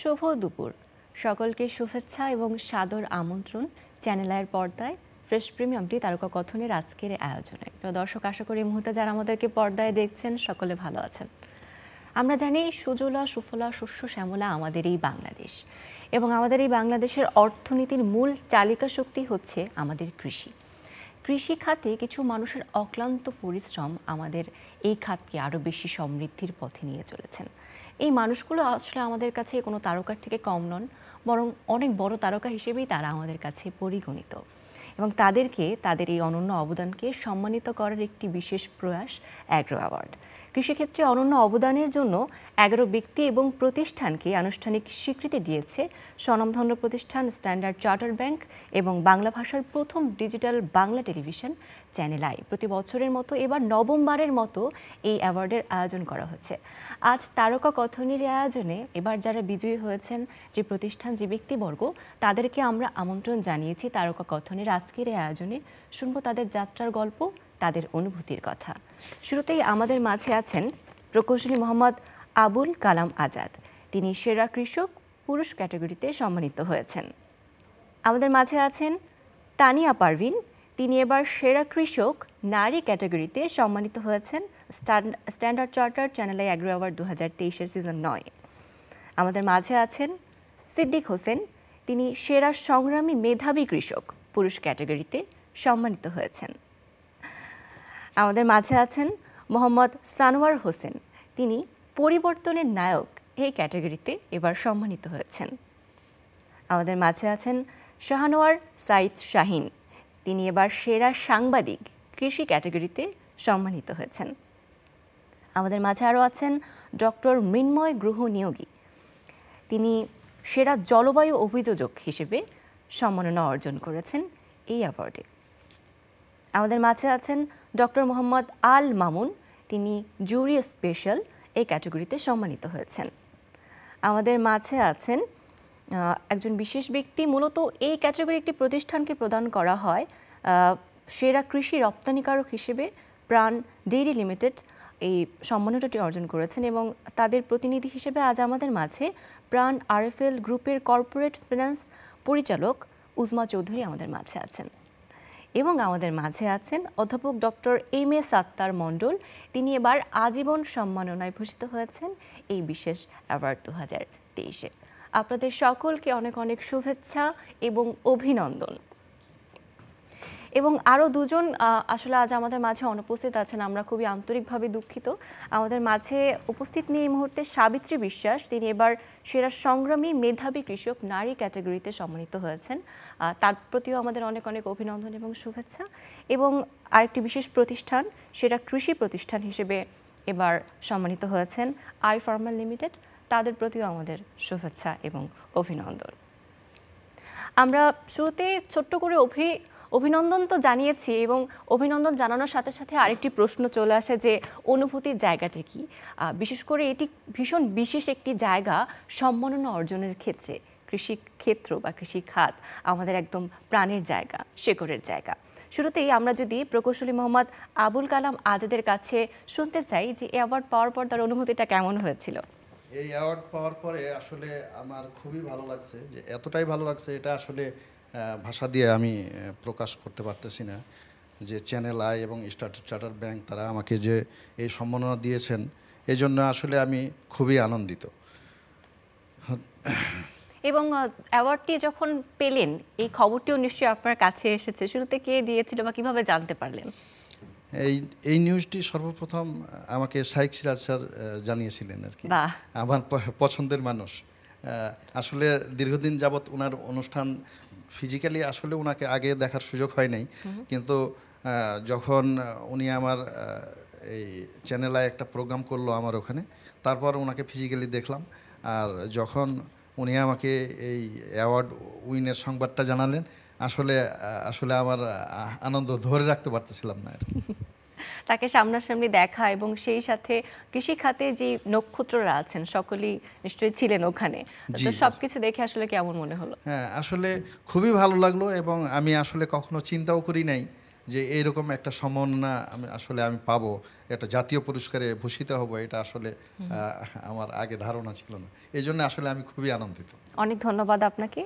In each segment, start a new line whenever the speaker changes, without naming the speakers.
শুভ দুপুর সকলকে শুভেচ্ছা এবং সাদর আমন্ত্রণ চ্যানেল আইয়ের পর্দায় ফ্রেশ প্রিমিয়ামটি তারকা কথনের আজকের আয়োজনে। দর্শক, আশা করি এই মুহূর্তে যারা আমাদেরকে পর্দায় দেখছেন সকলে ভালো আছেন। আমরা জানি সুজলা সুফলা শস্য শ্যামলা আমাদের এই বাংলাদেশ, এবং আমাদের এই বাংলাদেশের অর্থনীতির মূল চালিকা শক্তি হচ্ছে আমাদের কৃষি। কৃষি খাতে কিছু মানুষের অক্লান্ত পরিশ্রম আমাদের এই খাতকে আরও বেশি সমৃদ্ধির পথে নিয়ে চলেছেন। এই মানুষগুলো আসলে আমাদের কাছে কোনো তারকার থেকে কম নন, বরং অনেক বড় তারকা হিসেবেই তারা আমাদের কাছে পরিগণিত, এবং তাদেরকে তাদের এই অনন্য অবদানকে সম্মানিত করার একটি বিশেষ প্রয়াস অ্যাগ্রো অ্যাওয়ার্ড। কৃষিক্ষেত্রে অনন্য অবদানের জন্য 11 ব্যক্তি এবং প্রতিষ্ঠানকে আনুষ্ঠানিক স্বীকৃতি দিয়েছে স্বনামধন্য প্রতিষ্ঠান স্ট্যান্ডার্ড চার্টার ব্যাংক এবং বাংলা ভাষার প্রথম digital Bangla television channel I. প্রতি বছরের মতো এবার নবমবারের মতো এই অ্যাওয়ার্ডের আয়োজন করা হচ্ছে। আজ তারকা কথনের আয়োজনে এবার যারা বিজয়ী হয়েছেন, যে প্রতিষ্ঠান, যে ব্যক্তিবর্গ, তাদেরকে আমরা আমন্ত্রণ জানিয়েছি তারকা কথনের আজকের এই আয়োজনে। শুনবো তাদের যাত্রার গল্প, তাদের অনুভূতির কথা। শুরুতেই আমাদের মাঝে আছেন প্রকৌশলী মোহাম্মদ আবুল কালাম আজাদ। তিনি সেরা কৃষক পুরুষ ক্যাটাগরিতে সম্মানিত হয়েছেন। আমাদের মাঝে আছেন তানিয়া পারভিন। তিনি এবার সেরা কৃষক নারী ক্যাটাগরিতে সম্মানিত হয়েছেন Standard Charter Channel I Agro award 2023-এর সিজন 9। আমাদের মাঝে আছেন সিদ্দিক হোসেন। তিনি সেরা সংগ্রামী মেধাবী কৃষক পুরুষ ক্যাটাগরিতে সম্মানিত হয়েছেন। আমাদের মাঝে আছেন মোহাম্মদ সানোয়ার হোসেন। তিনি পরিবর্তনের নায়ক এই ক্যাটাগরিতে এবার সম্মানিত হয়েছেন। আমাদের মাঝে আছেন শাহনোয়ার সাইদ শাহিন। তিনি এবার সেরা সাংবাদিক কৃষি ক্যাটাগরিতে সম্মানিত হয়েছেন। আমাদের মাঝে আরও আছেন ডক্টর মৃন্ময় গ্রহ নিয়োগী। তিনি সেরা জলবায়ু অভিযোজক হিসেবে সম্মাননা অর্জন করেছেন এই অ্যাওয়ার্ডে। আমাদের মাঝে আছেন ডক্টর মোহাম্মদ আল মামুন। তিনি জুরি স্পেশাল এই ক্যাটাগরিতে সম্মানিত হয়েছেন। আমাদের মাঝে আছেন একজন বিশেষ ব্যক্তি। মূলত এই ক্যাটাগরি একটি প্রতিষ্ঠানকে প্রদান করা হয় সেরা কৃষি রপ্তানিকারক হিসেবে প্রাণ ডেইরি লিমিটেড এই সম্মাননাটি অর্জন করেছেন, এবং তাদের প্রতিনিধি হিসেবে আজ আমাদের মাঝে প্রাণ আরএফএল গ্রুপের কর্পোরেট ফিন্যান্স পরিচালক উজমা চৌধুরী আমাদের মাঝে আছেন। এবং আমাদের মাঝে আছেন অধ্যাপক ডক্টর এম এ সাত্তার মণ্ডল। তিনি এবার আজীবন সম্মাননায় ভূষিত হয়েছেন এই বিশেষ অ্যাওয়ার্ড 2023-এ। আপনাদের সকলকে অনেক অনেক শুভেচ্ছা এবং অভিনন্দন। এবং আরও দুজন আসলে আজ আমাদের মাঝে অনুপস্থিত আছেন, আমরা খুবই আন্তরিকভাবে দুঃখিত। আমাদের মাঝে উপস্থিত নেই এই মুহূর্তে সাবিত্রী বিশ্বাস। তিনি এবার সেরা সংগ্রামী মেধাবী কৃষক নারী ক্যাটাগরিতে সম্মানিত হয়েছেন। তার প্রতিও আমাদের অনেক অনেক অভিনন্দন এবং শুভেচ্ছা। এবং আরেকটি বিশেষ প্রতিষ্ঠান সেরা কৃষি প্রতিষ্ঠান হিসেবে এবার সম্মানিত হয়েছেন আই ফার্মার লিমিটেড। তাদের প্রতিও আমাদের শুভেচ্ছা এবং অভিনন্দন। আমরা শুরুতে ছোট্ট করে অভিনন্দন তো জানিয়েছি, এবং অভিনন্দন জানানোর সাথে সাথে আরেকটি প্রশ্ন চলে আসে যে অনুভূতির জায়গাটা কি। বিশেষ করে এটি ভীষণ বিশেষ একটি জায়গা সম্মাননা অর্জনের ক্ষেত্রে। কৃষি ক্ষেত্র বা কৃষি খাত আমাদের একদম প্রাণের জায়গা, শেকড়ের জায়গা। শুরুতেই আমরা যদি প্রকৌশলী মোহাম্মদ আবুল কালাম আজাদের কাছে শুনতে চাই যে এই অ্যাওয়ার্ড পাওয়ার পর তার অনুভূতিটা কেমন হয়েছিল।
এই অ্যাওয়ার্ড পাওয়ার পরে আসলে আমার খুবই ভালো লাগছে, যে এতটাই ভালো লাগছে এটা আসলে ভাষা দিয়ে আমি প্রকাশ করতে পারতেছি না। যে চ্যানেল আই এবং স্ট্যান্ডার্ড চার্টার ব্যাংক তারা আমাকে যে এই সম্মাননা দিয়েছেন, এই জন্য আসলে আমি খুবই আনন্দিত।
এবং অ্যাওয়ার্ডটি যখন পেলেন, এই খবরটিও নিশ্চয়ই আপনার কাছে এসেছে। শুরুতে কে দিয়েছিল বা কিভাবে জানতে পারলেন?
এই নিউজটি সর্বপ্রথম আমাকে শাইখ সিরাজ স্যার জানিয়েছিলেন আর কি। আমার পছন্দের মানুষ। আসলে দীর্ঘদিন যাবৎ ওনার অনুষ্ঠান ফিজিক্যালি আসলে ওনাকে আগে দেখার সুযোগ হয় নাই, কিন্তু যখন উনি আমার এই চ্যানেলে একটা প্রোগ্রাম করলো আমার ওখানে, তারপর ওনাকে ফিজিক্যালি দেখলাম। আর যখন উনি আমাকে এই অ্যাওয়ার্ড উইনের সংবাদটা জানালেন, আসলে আমার আনন্দ ধরে রাখতে পারতেছিলাম না আর কি।
তাকে সামনাসামনি দেখা এবং সেই সাথে কৃষি খাতে যে নক্ষত্ররা আছেন সকলেই নিশ্চয়ই ছিলেন ওখানে, তো সবকিছু দেখে আসলে কেমন মনে হলো?
হ্যাঁ, আসলে খুবই ভালো লাগলো, এবং আমি আসলে কখনো চিন্তাও করি নাই যে এইরকম একটা সম্মাননা আমি পাবো, একটা জাতীয় পুরস্কারে ভূষিত হব, এটা আসলে আমার আগে ধারণা ছিল না। এই জন্য আসলে আমি খুবই আনন্দিত।
অনেক ধন্যবাদ আপনাকে।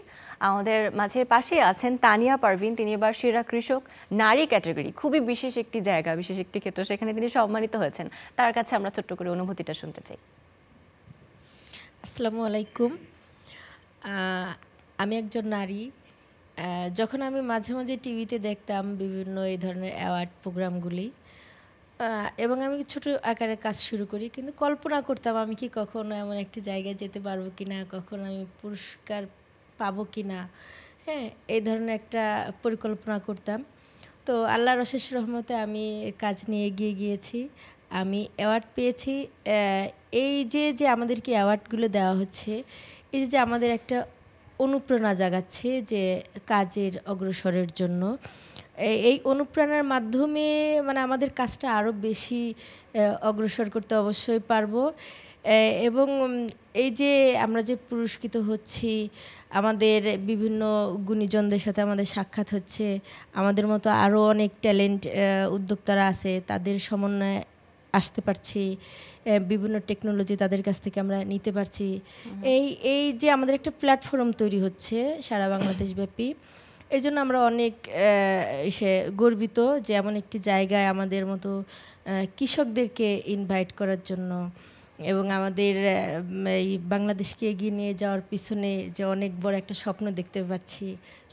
আমাদের মাঝের পাশে আছেন তানিয়া পারভিন, তিনি এবার সেরা কৃষক নারী ক্যাটাগরি, খুবই বিশেষ একটি জায়গা, বিশেষ একটি ক্ষেত্র, সেখানে তিনি সম্মানিত হয়েছেন। তার কাছে আমরা ছোট্ট করে অনুভূতিটা শুনতে চাই।
আসসালামু আলাইকুম। আমি একজন নারী। যখন আমি মাঝে মাঝে টিভিতে দেখতাম বিভিন্ন এই ধরনের অ্যাওয়ার্ড প্রোগ্রামগুলি, এবং আমি ছোট আকারে কাজ শুরু করি, কিন্তু কল্পনা করতাম আমি কি কখনো এমন একটি জায়গায় যেতে পারবো কি না, কখনো আমি পুরস্কার পাবো কি না। হ্যাঁ, এই ধরনের একটা পরিকল্পনা করতাম। তো আল্লাহর অশেষ রহমতে আমি কাজ নিয়ে এগিয়ে গিয়েছি, আমি অ্যাওয়ার্ড পেয়েছি। এই যে আমাদেরকে অ্যাওয়ার্ডগুলো দেওয়া হচ্ছে, এই যে আমাদের একটা অনুপ্রেরণা জাগাচ্ছে যে কাজের অগ্রসরের জন্য, এই অনুপ্রেরণার মাধ্যমে মানে আমাদের কাজটা আরও বেশি অগ্রসর করতে অবশ্যই পারবো। এবং এই যে আমরা যে পুরস্কৃত হচ্ছি, আমাদের বিভিন্ন গুণীজনদের সাথে আমাদের সাক্ষাৎ হচ্ছে, আমাদের মতো আরও অনেক ট্যালেন্ট উদ্যোক্তারা আছে, তাদের সমন্বয়ে আসতে পারছি, বিভিন্ন টেকনোলজি তাদের কাছ থেকে আমরা নিতে পারছি। এই যে আমাদের একটা প্ল্যাটফর্ম তৈরি হচ্ছে সারা বাংলাদেশব্যাপী, এই জন্য আমরা অনেক গর্বিত যে এমন একটি জায়গায় আমাদের মতো কৃষকদেরকে ইনভাইট করার জন্য, এবং আমাদের এই বাংলাদেশকে এগিয়ে নিয়ে যাওয়ার পিছনে যে অনেক বড় একটা স্বপ্ন দেখতে পাচ্ছি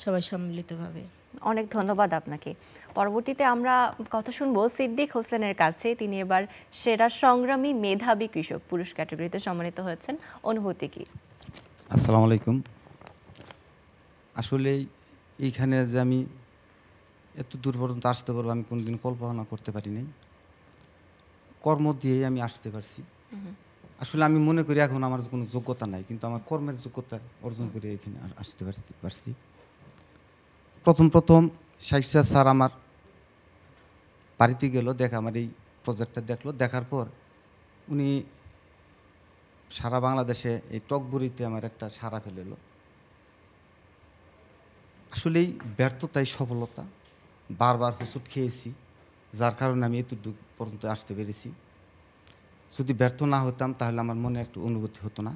সবাই সম্মিলিতভাবে।
অনেক ধন্যবাদ আপনাকে। পরবর্তীতে আমরা কথা শুনবো সিদ্দিক হোসেনের কাছে। তিনি এবার সেরা সংগ্রামী মেধাবী কৃষক পুরুষ ক্যাটাগরিতে সম্মানিত হয়েছেন। অনুভূতি কি?
আসসালামু আলাইকুম। আসলে এইখানে যে আমি এত দূর পর্যন্ত আসতে পারবো আমি কোনোদিন কল্পনা করতে পারি নাই। কর্ম দিয়েই আমি আসতে পারছি। আসলে আমি মনে করি এখন আমার কোনো যোগ্যতা নাই, কিন্তু আমার কর্মের যোগ্যতা অর্জন করে এখানে আসতে পারছি। প্রথম শাইখা স্যার আমার বাড়িতে গেল, আমার এই প্রজেক্টটা দেখলো, দেখার পর উনি সারা বাংলাদেশে এই টকবুরিতে আমার একটা সাড়া ফেলেল। আসলেই ব্যর্থতাই সফলতা, বারবার হোঁচট খেয়েছি, যার কারণে আমি এতটুকু পর্যন্ত আসতে পেরেছি। যদি ব্যর্থ না হতাম তাহলে আমার মনে একটু অনুভূতি হতো না।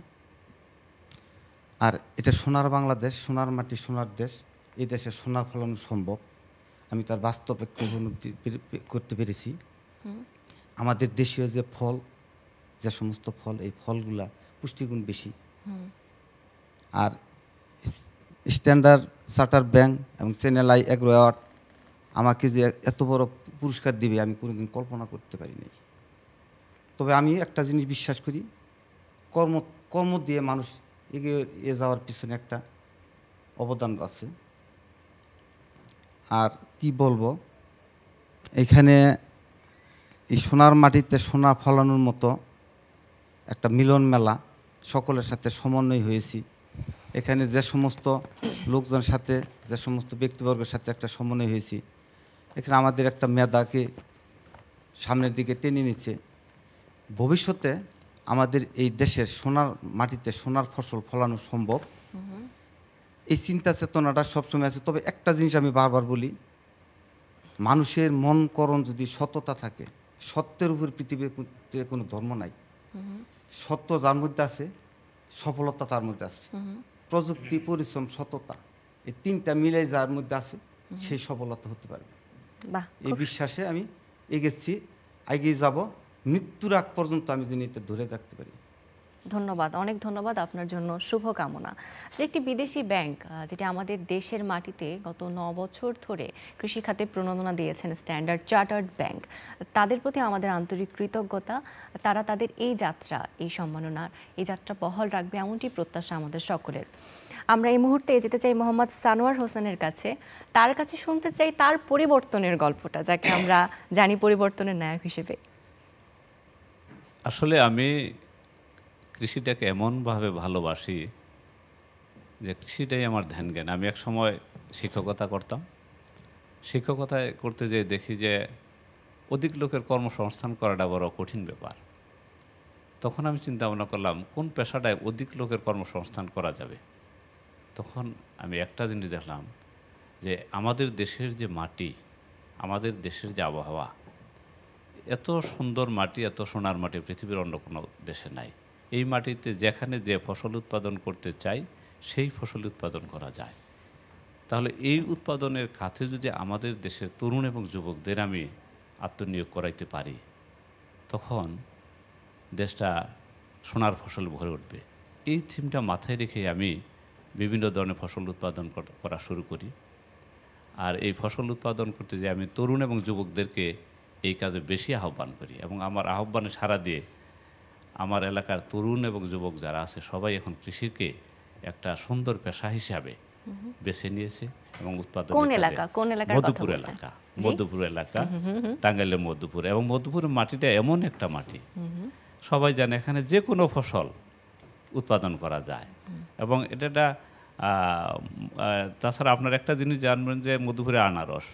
আর এটা সোনার বাংলাদেশ, সোনার মাটি, সোনার দেশ, এই দেশে সোনা ফলানো সম্ভব, আমি তার বাস্তব একটু উপলব্ধি করতে পেরেছি। আমাদের দেশীয় যে ফল, যে সমস্ত ফল, এই ফলগুলা পুষ্টিগুণ বেশি। আর স্ট্যান্ডার্ড চার্টার ব্যাংক এবং চ্যানেল আই এগ্রো অ্যাওয়ার্ড আমাকে যে এত বড় পুরস্কার দিবে আমি কোনোদিন কল্পনা করতে পারিনি। তবে আমি একটা জিনিস বিশ্বাস করি, কর্ম দিয়ে মানুষ এগিয়ে যাওয়ার পিছনে একটা অবদান আছে। আর কি বলবো, এখানে এই সোনার মাটিতে সোনা ফলানোর মতো একটা মিলন মেলা, সকলের সাথে সমন্বয় হয়েছি। এখানে যে সমস্ত লোকজনের সাথে, যে সমস্ত ব্যক্তিবর্গের সাথে একটা সমন্বয় হয়েছি, এখানে আমাদের একটা মেধাকে সামনের দিকে টেনে নিচ্ছে। ভবিষ্যতে আমাদের এই দেশের সোনার মাটিতে সোনার ফসল ফলানো সম্ভব, এই চিন্তা চেতনাটা সবসময় আছে। তবে একটা জিনিস আমি বারবার বলি, মানুষের মন করণ যদি সততা থাকে, সত্যের উপর পৃথিবীতে কোনো ধর্ম নাই। সত্য যার মধ্যে আছে, সফলতা তার মধ্যে আছে। প্রযুক্তি, পরিশ্রম, সততা, এই তিনটা মিলে যার মধ্যে আছে সেই সফলতা হতে পারবে। এই বিশ্বাসে আমি এগিয়ে যাব, মৃত্যুর আগ পর্যন্ত আমি যদি এটা ধরে রাখতে পারি।
ধন্যবাদ, অনেক ধন্যবাদ আপনার জন্য, শুভকামনা। আসলে একটি বিদেশি ব্যাংক যেটা আমাদের দেশের মাটিতে গত 9 বছর ধরে কৃষি খাতে প্রণোদনা দিয়েছেন, স্ট্যান্ডার্ড চার্টার্ড ব্যাংক, তাদের প্রতি আমাদের আন্তরিক কৃতজ্ঞতা। তারা তাদের এই যাত্রা, এই সম্মাননার এই যাত্রা বহাল রাখবে এমনটি প্রত্যাশা আমাদের সকলের। আমরা এই মুহূর্তে যেতে চাই মোহাম্মদ সানোয়ার হোসেনের কাছে। তার কাছে শুনতে চাই তার পরিবর্তনের গল্পটা, যাকে আমরা জানি পরিবর্তনের নায়ক হিসেবে।
আসলে আমি কৃষিটাকে এমনভাবে ভালোবাসি যে কৃষিটাই আমার ধ্যান জ্ঞান। আমি এক সময় শিক্ষকতা করতাম। শিক্ষকতা করতে যেয়ে দেখি যে অধিক লোকের কর্মসংস্থান করাটা বড় কঠিন ব্যাপার। তখন আমি চিন্তা ভাবনা করলাম কোন পেশাটায় অধিক লোকের কর্মসংস্থান করা যাবে। তখন আমি একটা জিনিস দেখলাম যে আমাদের দেশের যে মাটি, আমাদের দেশের যে আবহাওয়া, এত সুন্দর মাটি, এত সোনার মাটি পৃথিবীর অন্য কোনো দেশে নাই। এই মাটিতে যেখানে যে ফসল উৎপাদন করতে চাই সেই ফসল উৎপাদন করা যায়। তাহলে এই উৎপাদনের খাতে যদি আমাদের দেশের তরুণ এবং যুবকদের আমি আত্মনিয়োগ করাইতে পারি, তখন দেশটা সোনার ফসল ভরে উঠবে। এই থিমটা মাথায় রেখে আমি বিভিন্ন ধরনের ফসল উৎপাদন করা শুরু করি। আর এই ফসল উৎপাদন করতে যে আমি তরুণ এবং যুবকদেরকে এই কাজে বেশি আহ্বান করি, এবং আমার আহ্বানে সাড়া দিয়ে আমার এলাকার তরুণ এবং যুবক যারা আছে সবাই এখন কৃষিকে একটা সুন্দর পেশা হিসাবে বেছে নিয়েছে এবং উৎপাদন।
কোন এলাকা?
মধ্যপুর এলাকা, মধ্যপুর এলাকা, টাঙ্গাইলের মধ্যপুর। এবং মধ্যপুরের মাটিটা এমন একটা মাটি, সবাই জানে এখানে যে কোনো ফসল উৎপাদন করা যায়। এবং এটা তাছাড়া আপনার একটা জিনিস জানবেন যে মধ্যপুরে আনারস,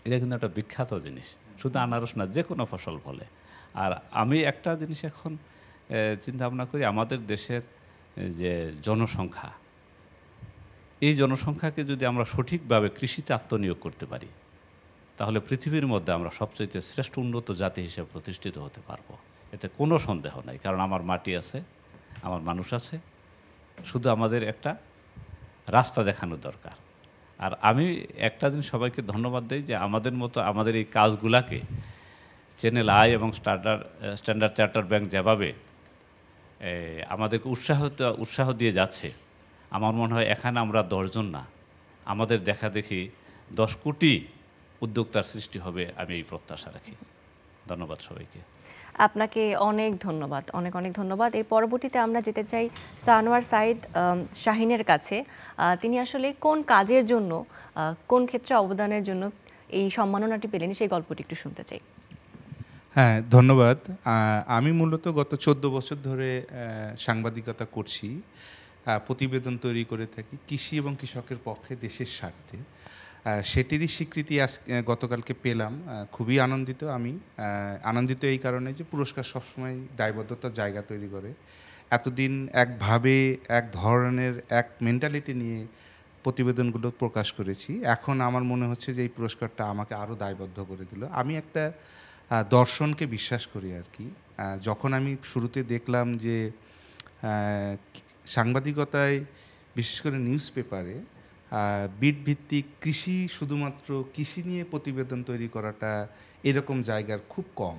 এটা কিন্তু একটা বিখ্যাত জিনিস। শুধু আনারস না, যে কোনো ফসল ফলে। আর আমি একটা জিনিস এখন চিন্তা ভাবনা করি, আমাদের দেশের যে জনসংখ্যা, এই জনসংখ্যাকে যদি আমরা সঠিকভাবে কৃষিতে আত্মনিয়োগ করতে পারি, তাহলে পৃথিবীর মধ্যে আমরা সবচেয়ে শ্রেষ্ঠ উন্নত জাতি হিসেবে প্রতিষ্ঠিত হতে পারবো। এতে কোনো সন্দেহ নাই। কারণ আমার মাটি আছে, আমার মানুষ আছে, শুধু আমাদের একটা রাস্তা দেখানো দরকার। আর আমি একটা জিনিস সবাইকে ধন্যবাদ দিই যে আমাদের মতো আমাদের এই কাজগুলাকে চ্যানেল আই এবং স্ট্যান্ডার্ড চার্টার্ড ব্যাংক যেভাবে আমাদেরকে উৎসাহ দিয়ে যাচ্ছে, আমার মনে হয় এখানে আমরা 10 জন না, আমাদের দেখা দেখি 10 কোটি উদ্যোক্তার সৃষ্টি হবে, আমি এই প্রত্যাশা রাখি। ধন্যবাদ সবাইকে।
আপনাকে অনেক ধন্যবাদ, অনেক অনেক ধন্যবাদ। এর পরবর্তীতে আমরা যেতে চাই সানোয়ার সাইদ শাহিনের কাছে। তিনি আসলে কোন কাজের জন্য, কোন ক্ষেত্রে অবদানের জন্য এই সম্মাননাটি পেলেন, সেই গল্পটি একটু শুনতে চাই।
হ্যাঁ, ধন্যবাদ। আমি মূলত গত 14 বছর ধরে সাংবাদিকতা করছি। প্রতিবেদন তৈরি করে থাকি কৃষি এবং কৃষকের পক্ষে, দেশের স্বার্থে। সেটিরই স্বীকৃতি গতকালকে পেলাম। খুবই আনন্দিত আমি। আনন্দিত এই কারণে যে পুরস্কার সবসময় দায়বদ্ধতার জায়গা তৈরি করে। এতদিন একভাবে, এক ধরনের, এক মেন্টালিটি নিয়ে প্রতিবেদনগুলো প্রকাশ করেছি। এখন আমার মনে হচ্ছে যে এই পুরস্কারটা আমাকে আরও দায়বদ্ধ করে দিল। আমি একটা দর্শনকে বিশ্বাস করি আর কি। যখন আমি শুরুতে দেখলাম যে সাংবাদিকতায়, বিশেষ করে নিউজ পেপারে বিট ভিত্তিক কৃষি, শুধুমাত্র কৃষি নিয়ে প্রতিবেদন তৈরি করাটা এরকম জায়গার খুব কম,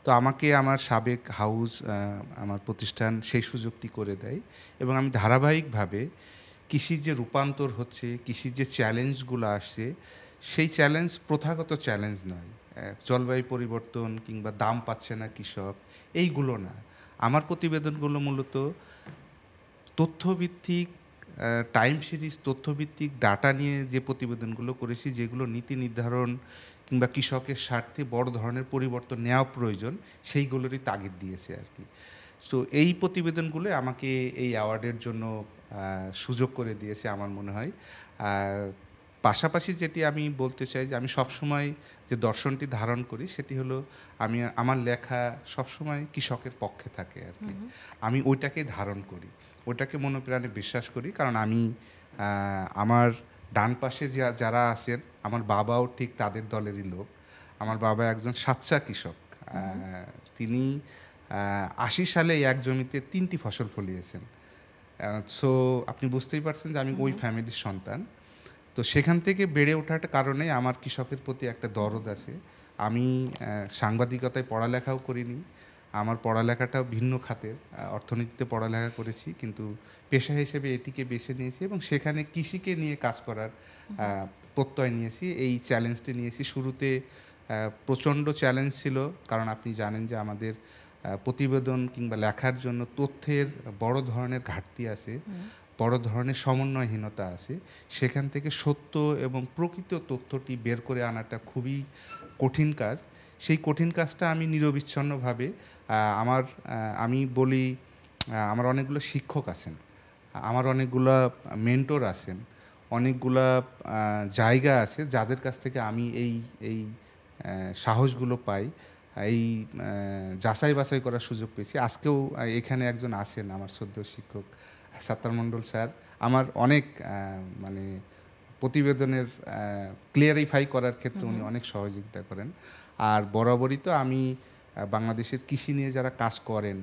তো আমাকে আমার সাবেক হাউস, আমার প্রতিষ্ঠান সেই সুযোগটি করে দেয়। এবং আমি ধারাবাহিকভাবে কৃষির যে রূপান্তর হচ্ছে, কৃষির যে চ্যালেঞ্জগুলো আসছে, সেই চ্যালেঞ্জ প্রথাগত চ্যালেঞ্জ নয়, জলবায়ু পরিবর্তন কিংবা দাম পাচ্ছে না কৃষক, এইগুলো না। আমার প্রতিবেদনগুলো মূলত তথ্যভিত্তিক, টাইম সিরিজ তথ্যভিত্তিক ডাটা নিয়ে যে প্রতিবেদনগুলো করেছি, যেগুলো নীতি নির্ধারণ কিংবা কৃষকের স্বার্থে বড় ধরনের পরিবর্তন নেওয়া প্রয়োজন, সেইগুলোরই তাগিদ দিয়েছে আর কি। তো এই প্রতিবেদনগুলো আমাকে এই অ্যাওয়ার্ডের জন্য সুযোগ করে দিয়েছে আমার মনে হয়। পাশাপাশি যেটি আমি বলতে চাই যে আমি সবসময় যে দর্শনটি ধারণ করি সেটি হলো, আমার লেখা সবসময় কৃষকের পক্ষে থাকে আর কি। আমি ওইটাকে ধারণ করি, ওইটাকে মনোপ্রাণে বিশ্বাস করি। কারণ আমি আমার ডান পাশে যারা আছেন, আমার বাবাও ঠিক তাদের দলেরই লোক। আমার বাবা একজন সাচ্চা কৃষক। তিনি 80 সালে এক জমিতে 3টি ফসল ফলিয়েছেন। সো আপনি বুঝতেই পারছেন যে আমি ওই ফ্যামিলির সন্তান। তো সেখান থেকে বেড়ে ওঠার কারণে আমার কৃষকের প্রতি একটা দরদ আছে। আমি সাংবাদিকতায় পড়ালেখাও করিনি, আমার পড়ালেখাটাও ভিন্ন খাতের, অর্থনীতিতে পড়ালেখা করেছি, কিন্তু পেশা হিসেবে এটিকে বেছে নিয়েছি এবং সেখানে কৃষিকে নিয়ে কাজ করার প্রত্যয় নিয়েছি। এই চ্যালেঞ্জটি নিয়েছি। শুরুতে প্রচণ্ড চ্যালেঞ্জ ছিল, কারণ আপনি জানেন যে আমাদের প্রতিবেদন কিংবা লেখার জন্য তথ্যের বড় ধরনের ঘাটতি আছে, বড় ধরনের সমন্বয়হীনতা আছে। সেখান থেকে সত্য এবং প্রকৃত তথ্যটি বের করে আনাটা খুবই কঠিন কাজ। সেই কঠিন কাজটা আমি নিরবিচ্ছিন্নভাবে আমি বলি, আমার অনেকগুলো শিক্ষক আছেন, আমার অনেকগুলো মেন্টর আছেন, অনেকগুলা জায়গা আছে যাদের কাছ থেকে আমি এই সাহসগুলো পাই, এই যাচাই বাছাই করার সুযোগ পেয়েছি। আজকেও এখানে একজন আছেন আমার শ্রদ্ধেয় শিক্ষক সাত্তার মণ্ডল স্যার, আমার অনেক মানে প্রতিবেদনের ক্লিয়ারিফাই করার ক্ষেত্রে উনি অনেক সহযোগিতা করেন। আর বরাবরই তো আমি বাংলাদেশের কৃষি নিয়ে যারা কাজ করেন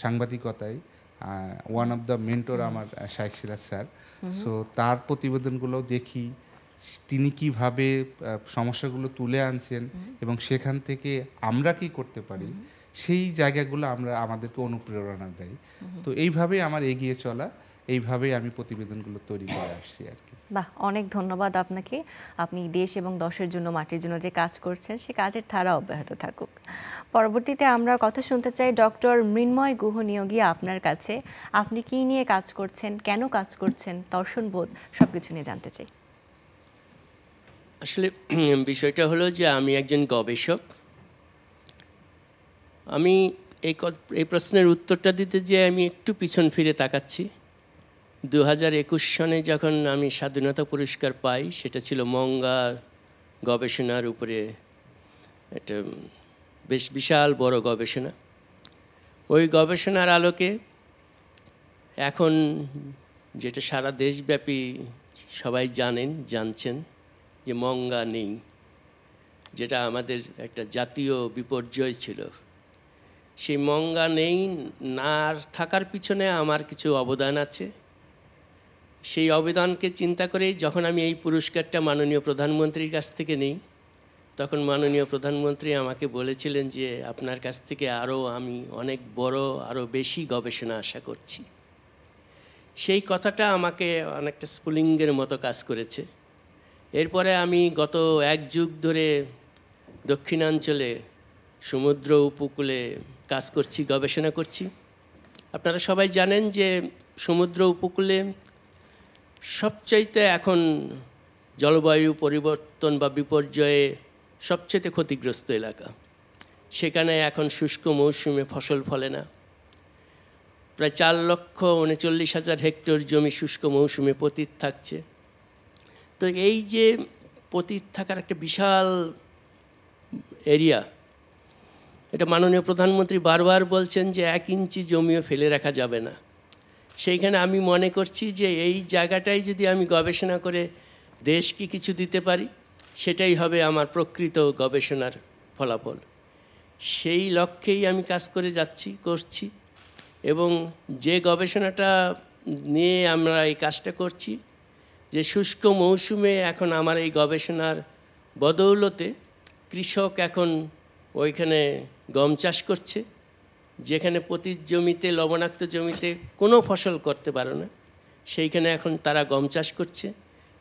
সাংবাদিকতায়, ওয়ান অফ দ্য মেন্টর আমার শাইখ সিরাজ স্যার। সো তার প্রতিবেদনগুলো দেখি, তিনি কিভাবে সমস্যাগুলো তুলে আনছেন এবং সেখান থেকে আমরা কি করতে পারি, সেই জায়গাগুলো আমাদেরকে অনুপ্রেরণা দেয়। তো এইভাবেই আমার এগিয়ে চলা, এইভাবেই আমি প্রতিবেদনগুলো তৈরি করে আসছি আর কি।
বাহ, অনেক ধন্যবাদ আপনাকে। আপনি দেশ এবং দশের জন্য, মাটির জন্য যে কাজ করছেন, সে কাজের ধারা অব্যাহত থাকুক। পরবর্তীতে আমরা কথা শুনতে চাই ডক্টর মৃন্ময় গুহ নিয়োগী আপনার কাছে। আপনি কি নিয়ে কাজ করছেন, কেন কাজ করছেন, দর্শনবোধ সবকিছু নিয়ে জানতে চাই।
আসলে বিষয়টা হলো যে আমি একজন গবেষক। আমি এই প্রশ্নের উত্তরটা দিতে যেয়ে আমি একটু পিছন ফিরে তাকাচ্ছি। 2021 সনে যখন আমি স্বাধীনতা পুরস্কার পাই, সেটা ছিল মঙ্গা গবেষণার উপরে একটা বেশ বিশাল বড় গবেষণা। ওই গবেষণার আলোকে এখন যেটা সারা দেশব্যাপী সবাই জানছেন যে মঙ্গা নেই, যেটা আমাদের একটা জাতীয় বিপর্যয় ছিল। সেই মঙ্গা নেই না থাকার পিছনে আমার কিছু অবদান আছে। সেই অবদানকে চিন্তা করেই যখন আমি এই পুরস্কারটা মাননীয় প্রধানমন্ত্রীর কাছ থেকে নিই, তখন মাননীয় প্রধানমন্ত্রী আমাকে বলেছিলেন যে আপনার কাছ থেকে আমি অনেক বড়, আরও বেশি গবেষণা আশা করছি। সেই কথাটা আমাকে অনেকটা স্ফুলিঙ্গের মতো কাজ করেছে। এরপরে আমি গত 1 যুগ ধরে দক্ষিণাঞ্চলে সমুদ্র উপকূলে কাজ করছি, গবেষণা করছি। আপনারা সবাই জানেন যে সমুদ্র উপকূলে সবচাইতে এখন জলবায়ু পরিবর্তন বা বিপর্যয়ে সবচেয়ে ক্ষতিগ্রস্ত এলাকা। সেখানে এখন শুষ্ক মৌসুমে ফসল ফলে না। প্রায় 4,39,000 হেক্টর জমি শুষ্ক মৌসুমে পতিত থাকছে। তো এই যে পতিত থাকার একটা বিশাল এরিয়া, এটা মাননীয় প্রধানমন্ত্রী বারবার বলছেন যে 1 ইঞ্চি জমিও ফেলে রাখা যাবে না। সেইখানে আমি মনে করছি যে এই জায়গাটাই যদি আমি গবেষণা করে দেশকে কিছু দিতে পারি, সেটাই হবে আমার প্রকৃত গবেষণার ফলাফল। সেই লক্ষ্যেই আমি কাজ করে করছি। এবং যে গবেষণাটা নিয়ে আমরা এই কাজটা করছি, যে শুষ্ক মৌসুমে এখন আমার এই গবেষণার বদৌলতে কৃষক এখন ওইখানে গম চাষ করছে, যেখানে পতিত জমিতে, লবণাক্ত জমিতে কোনো ফসল করতে পারে না, সেইখানে এখন তারা গম চাষ করছে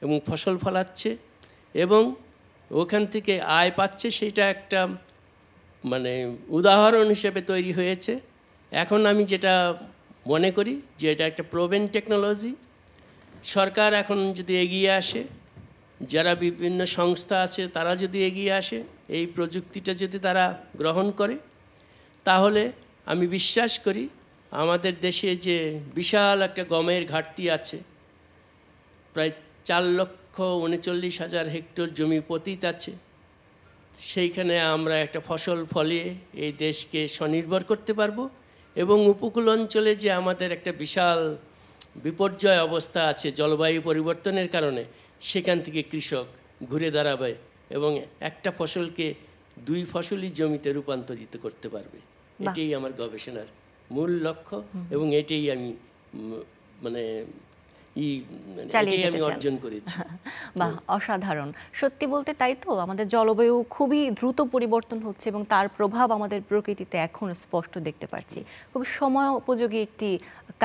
এবং ফসল ফলাচ্ছে এবং ওখান থেকে আয় পাচ্ছে। সেইটা একটা উদাহরণ হিসেবে তৈরি হয়েছে। এখন আমি যেটা মনে করি যে এটা একটা প্রোভেন টেকনোলজি। সরকার এখন যদি এগিয়ে আসে, যারা বিভিন্ন সংস্থা আছে তারা যদি এগিয়ে আসে, এই প্রযুক্তিটা যদি তারা গ্রহণ করে, তাহলে আমি বিশ্বাস করি আমাদের দেশে যে বিশাল একটা গমের ঘাটতি আছে, প্রায় 4,39,000 হেক্টর জমি পতিত আছে, সেইখানে আমরা একটা ফসল ফলিয়ে এই দেশকে স্বনির্ভর করতে পারবো। এবং উপকূল অঞ্চলে যে আমাদের একটা বিশাল বিপর্যয় অবস্থা আছে জলবায়ু পরিবর্তনের কারণে, সেখান থেকে কৃষক ঘুরে দাঁড়াবে এবং একটা ফসলকে 2 ফসলি জমিতে রূপান্তরিত করতে পারবে। এটাই আমার গবেষণার মূল লক্ষ্য এবং এটাই আমি আমি অর্জন করেছি।
বাহ, অসাধারণ। সত্যি বলতে তাই তো, আমাদের জলবায়ু খুবই দ্রুত পরিবর্তন হচ্ছে এবং তার প্রভাব আমাদের প্রকৃতিতে এখন স্পষ্ট দেখতে পাচ্ছি। খুব সময় উপযোগী একটি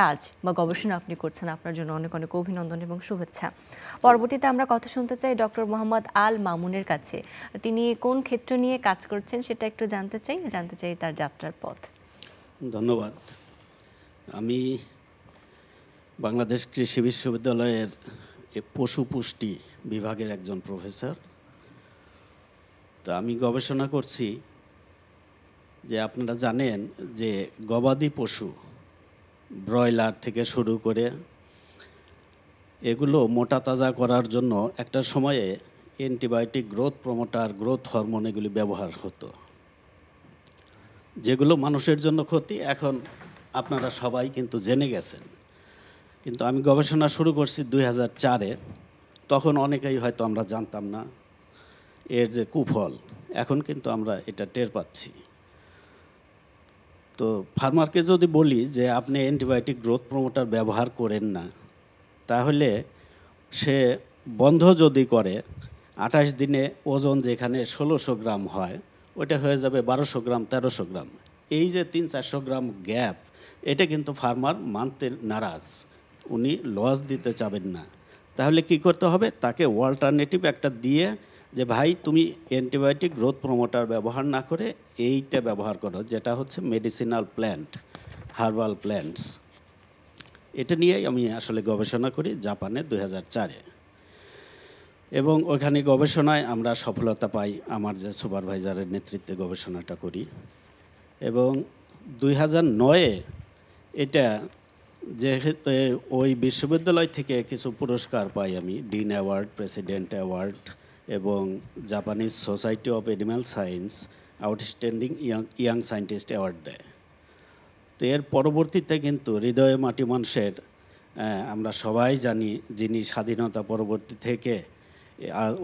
কাজ বা গবেষণা আপনি করছেন, আপনার জন্য অনেক অনেক অভিনন্দন এবং শুভেচ্ছা। পরবর্তীতে আমরা কথা শুনতে চাই ডক্টর মোহাম্মদ আল মামুনের কাছে। তিনি কোন ক্ষেত্র নিয়ে কাজ করছেন সেটা একটু জানতে চাই তার যাত্রার পথ।
ধন্যবাদ। আমি বাংলাদেশ কৃষি বিশ্ববিদ্যালয়ের পশু পুষ্টি বিভাগের একজন প্রফেসর। তা আমি গবেষণা করছি যে আপনারা জানেন যে গবাদি পশু, ব্রয়লার থেকে শুরু করে এগুলো মোটা তাজা করার জন্য একটা সময়ে antibiotic, growth promoter, growth hormone এগুলি ব্যবহার হতো, যেগুলো মানুষের জন্য ক্ষতি। এখন আপনারা সবাই কিন্তু জেনে গেছেন। কিন্তু আমি গবেষণা শুরু করছি 2004-এ। তখন অনেকেই হয়তো আমরা জানতাম না এর যে কুফল, এখন কিন্তু আমরা এটা টের পাচ্ছি। তো ফার্মারকে যদি বলি যে আপনি অ্যান্টিবায়োটিক গ্রোথ প্রমোটার ব্যবহার করেন না, তাহলে সে বন্ধ যদি করে 28 দিনে ওজন যেখানে 1600 গ্রাম হয় ওটা হয়ে যাবে 1200 গ্রাম 1300 গ্রাম। এই যে 300-400 গ্রাম গ্যাপ, এটা কিন্তু ফার্মার মানতে নারাজ, উনি লস দিতে চাবেন না। তাহলে কি করতে হবে, তাকে অল্টারনেটিভ একটা দিয়ে যে ভাই তুমি অ্যান্টিবায়োটিক গ্রোথ প্রমোটার ব্যবহার না করে এইটা ব্যবহার করো, যেটা হচ্ছে মেডিসিনাল প্ল্যান্ট, হার্বাল প্ল্যান্টস। এটা নিয়েই আমি আসলে গবেষণা করি জাপানে 2004-এ, এবং ওখানে গবেষণায় আমরা সফলতা পাই। আমার যে সুপারভাইজারের নেতৃত্বে গবেষণাটা করি, এবং 2009-এ এটা যে ওই বিশ্ববিদ্যালয় থেকে কিছু পুরস্কার পাই আমি, ডিন অ্যাওয়ার্ড, প্রেসিডেন্ট অ্যাওয়ার্ড এবং Japanese society of animal science outstanding young scientist award দেয়। তো এর পরবর্তীতে কিন্তু হৃদয়ে মাটি মানুষের, আমরা সবাই জানি, যিনি স্বাধীনতা পরবর্তী থেকে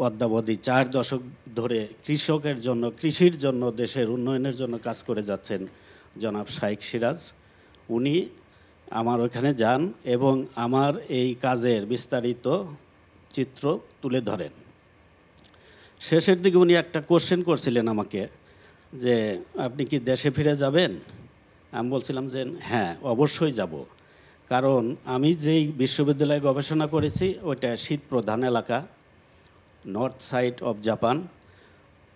অদ্যাবধি 4 দশক ধরে কৃষকের জন্য, কৃষির জন্য, দেশের উন্নয়নের জন্য কাজ করে যাচ্ছেন, জনাব শাইখ সিরাজ, উনি আমার ওখানে যান এবং আমার এই কাজের বিস্তারিত চিত্র তুলে ধরেন। শেষের দিকে উনি একটা কোশ্চেন করছিলেন আমাকে যে আপনি কি দেশে ফিরে যাবেন? আমি বলছিলাম যে হ্যাঁ, অবশ্যই যাব, কারণ আমি যেই বিশ্ববিদ্যালয়ে গবেষণা করেছি ওইটা শীত প্রধান এলাকা, নর্থ সাইড অফ জাপান।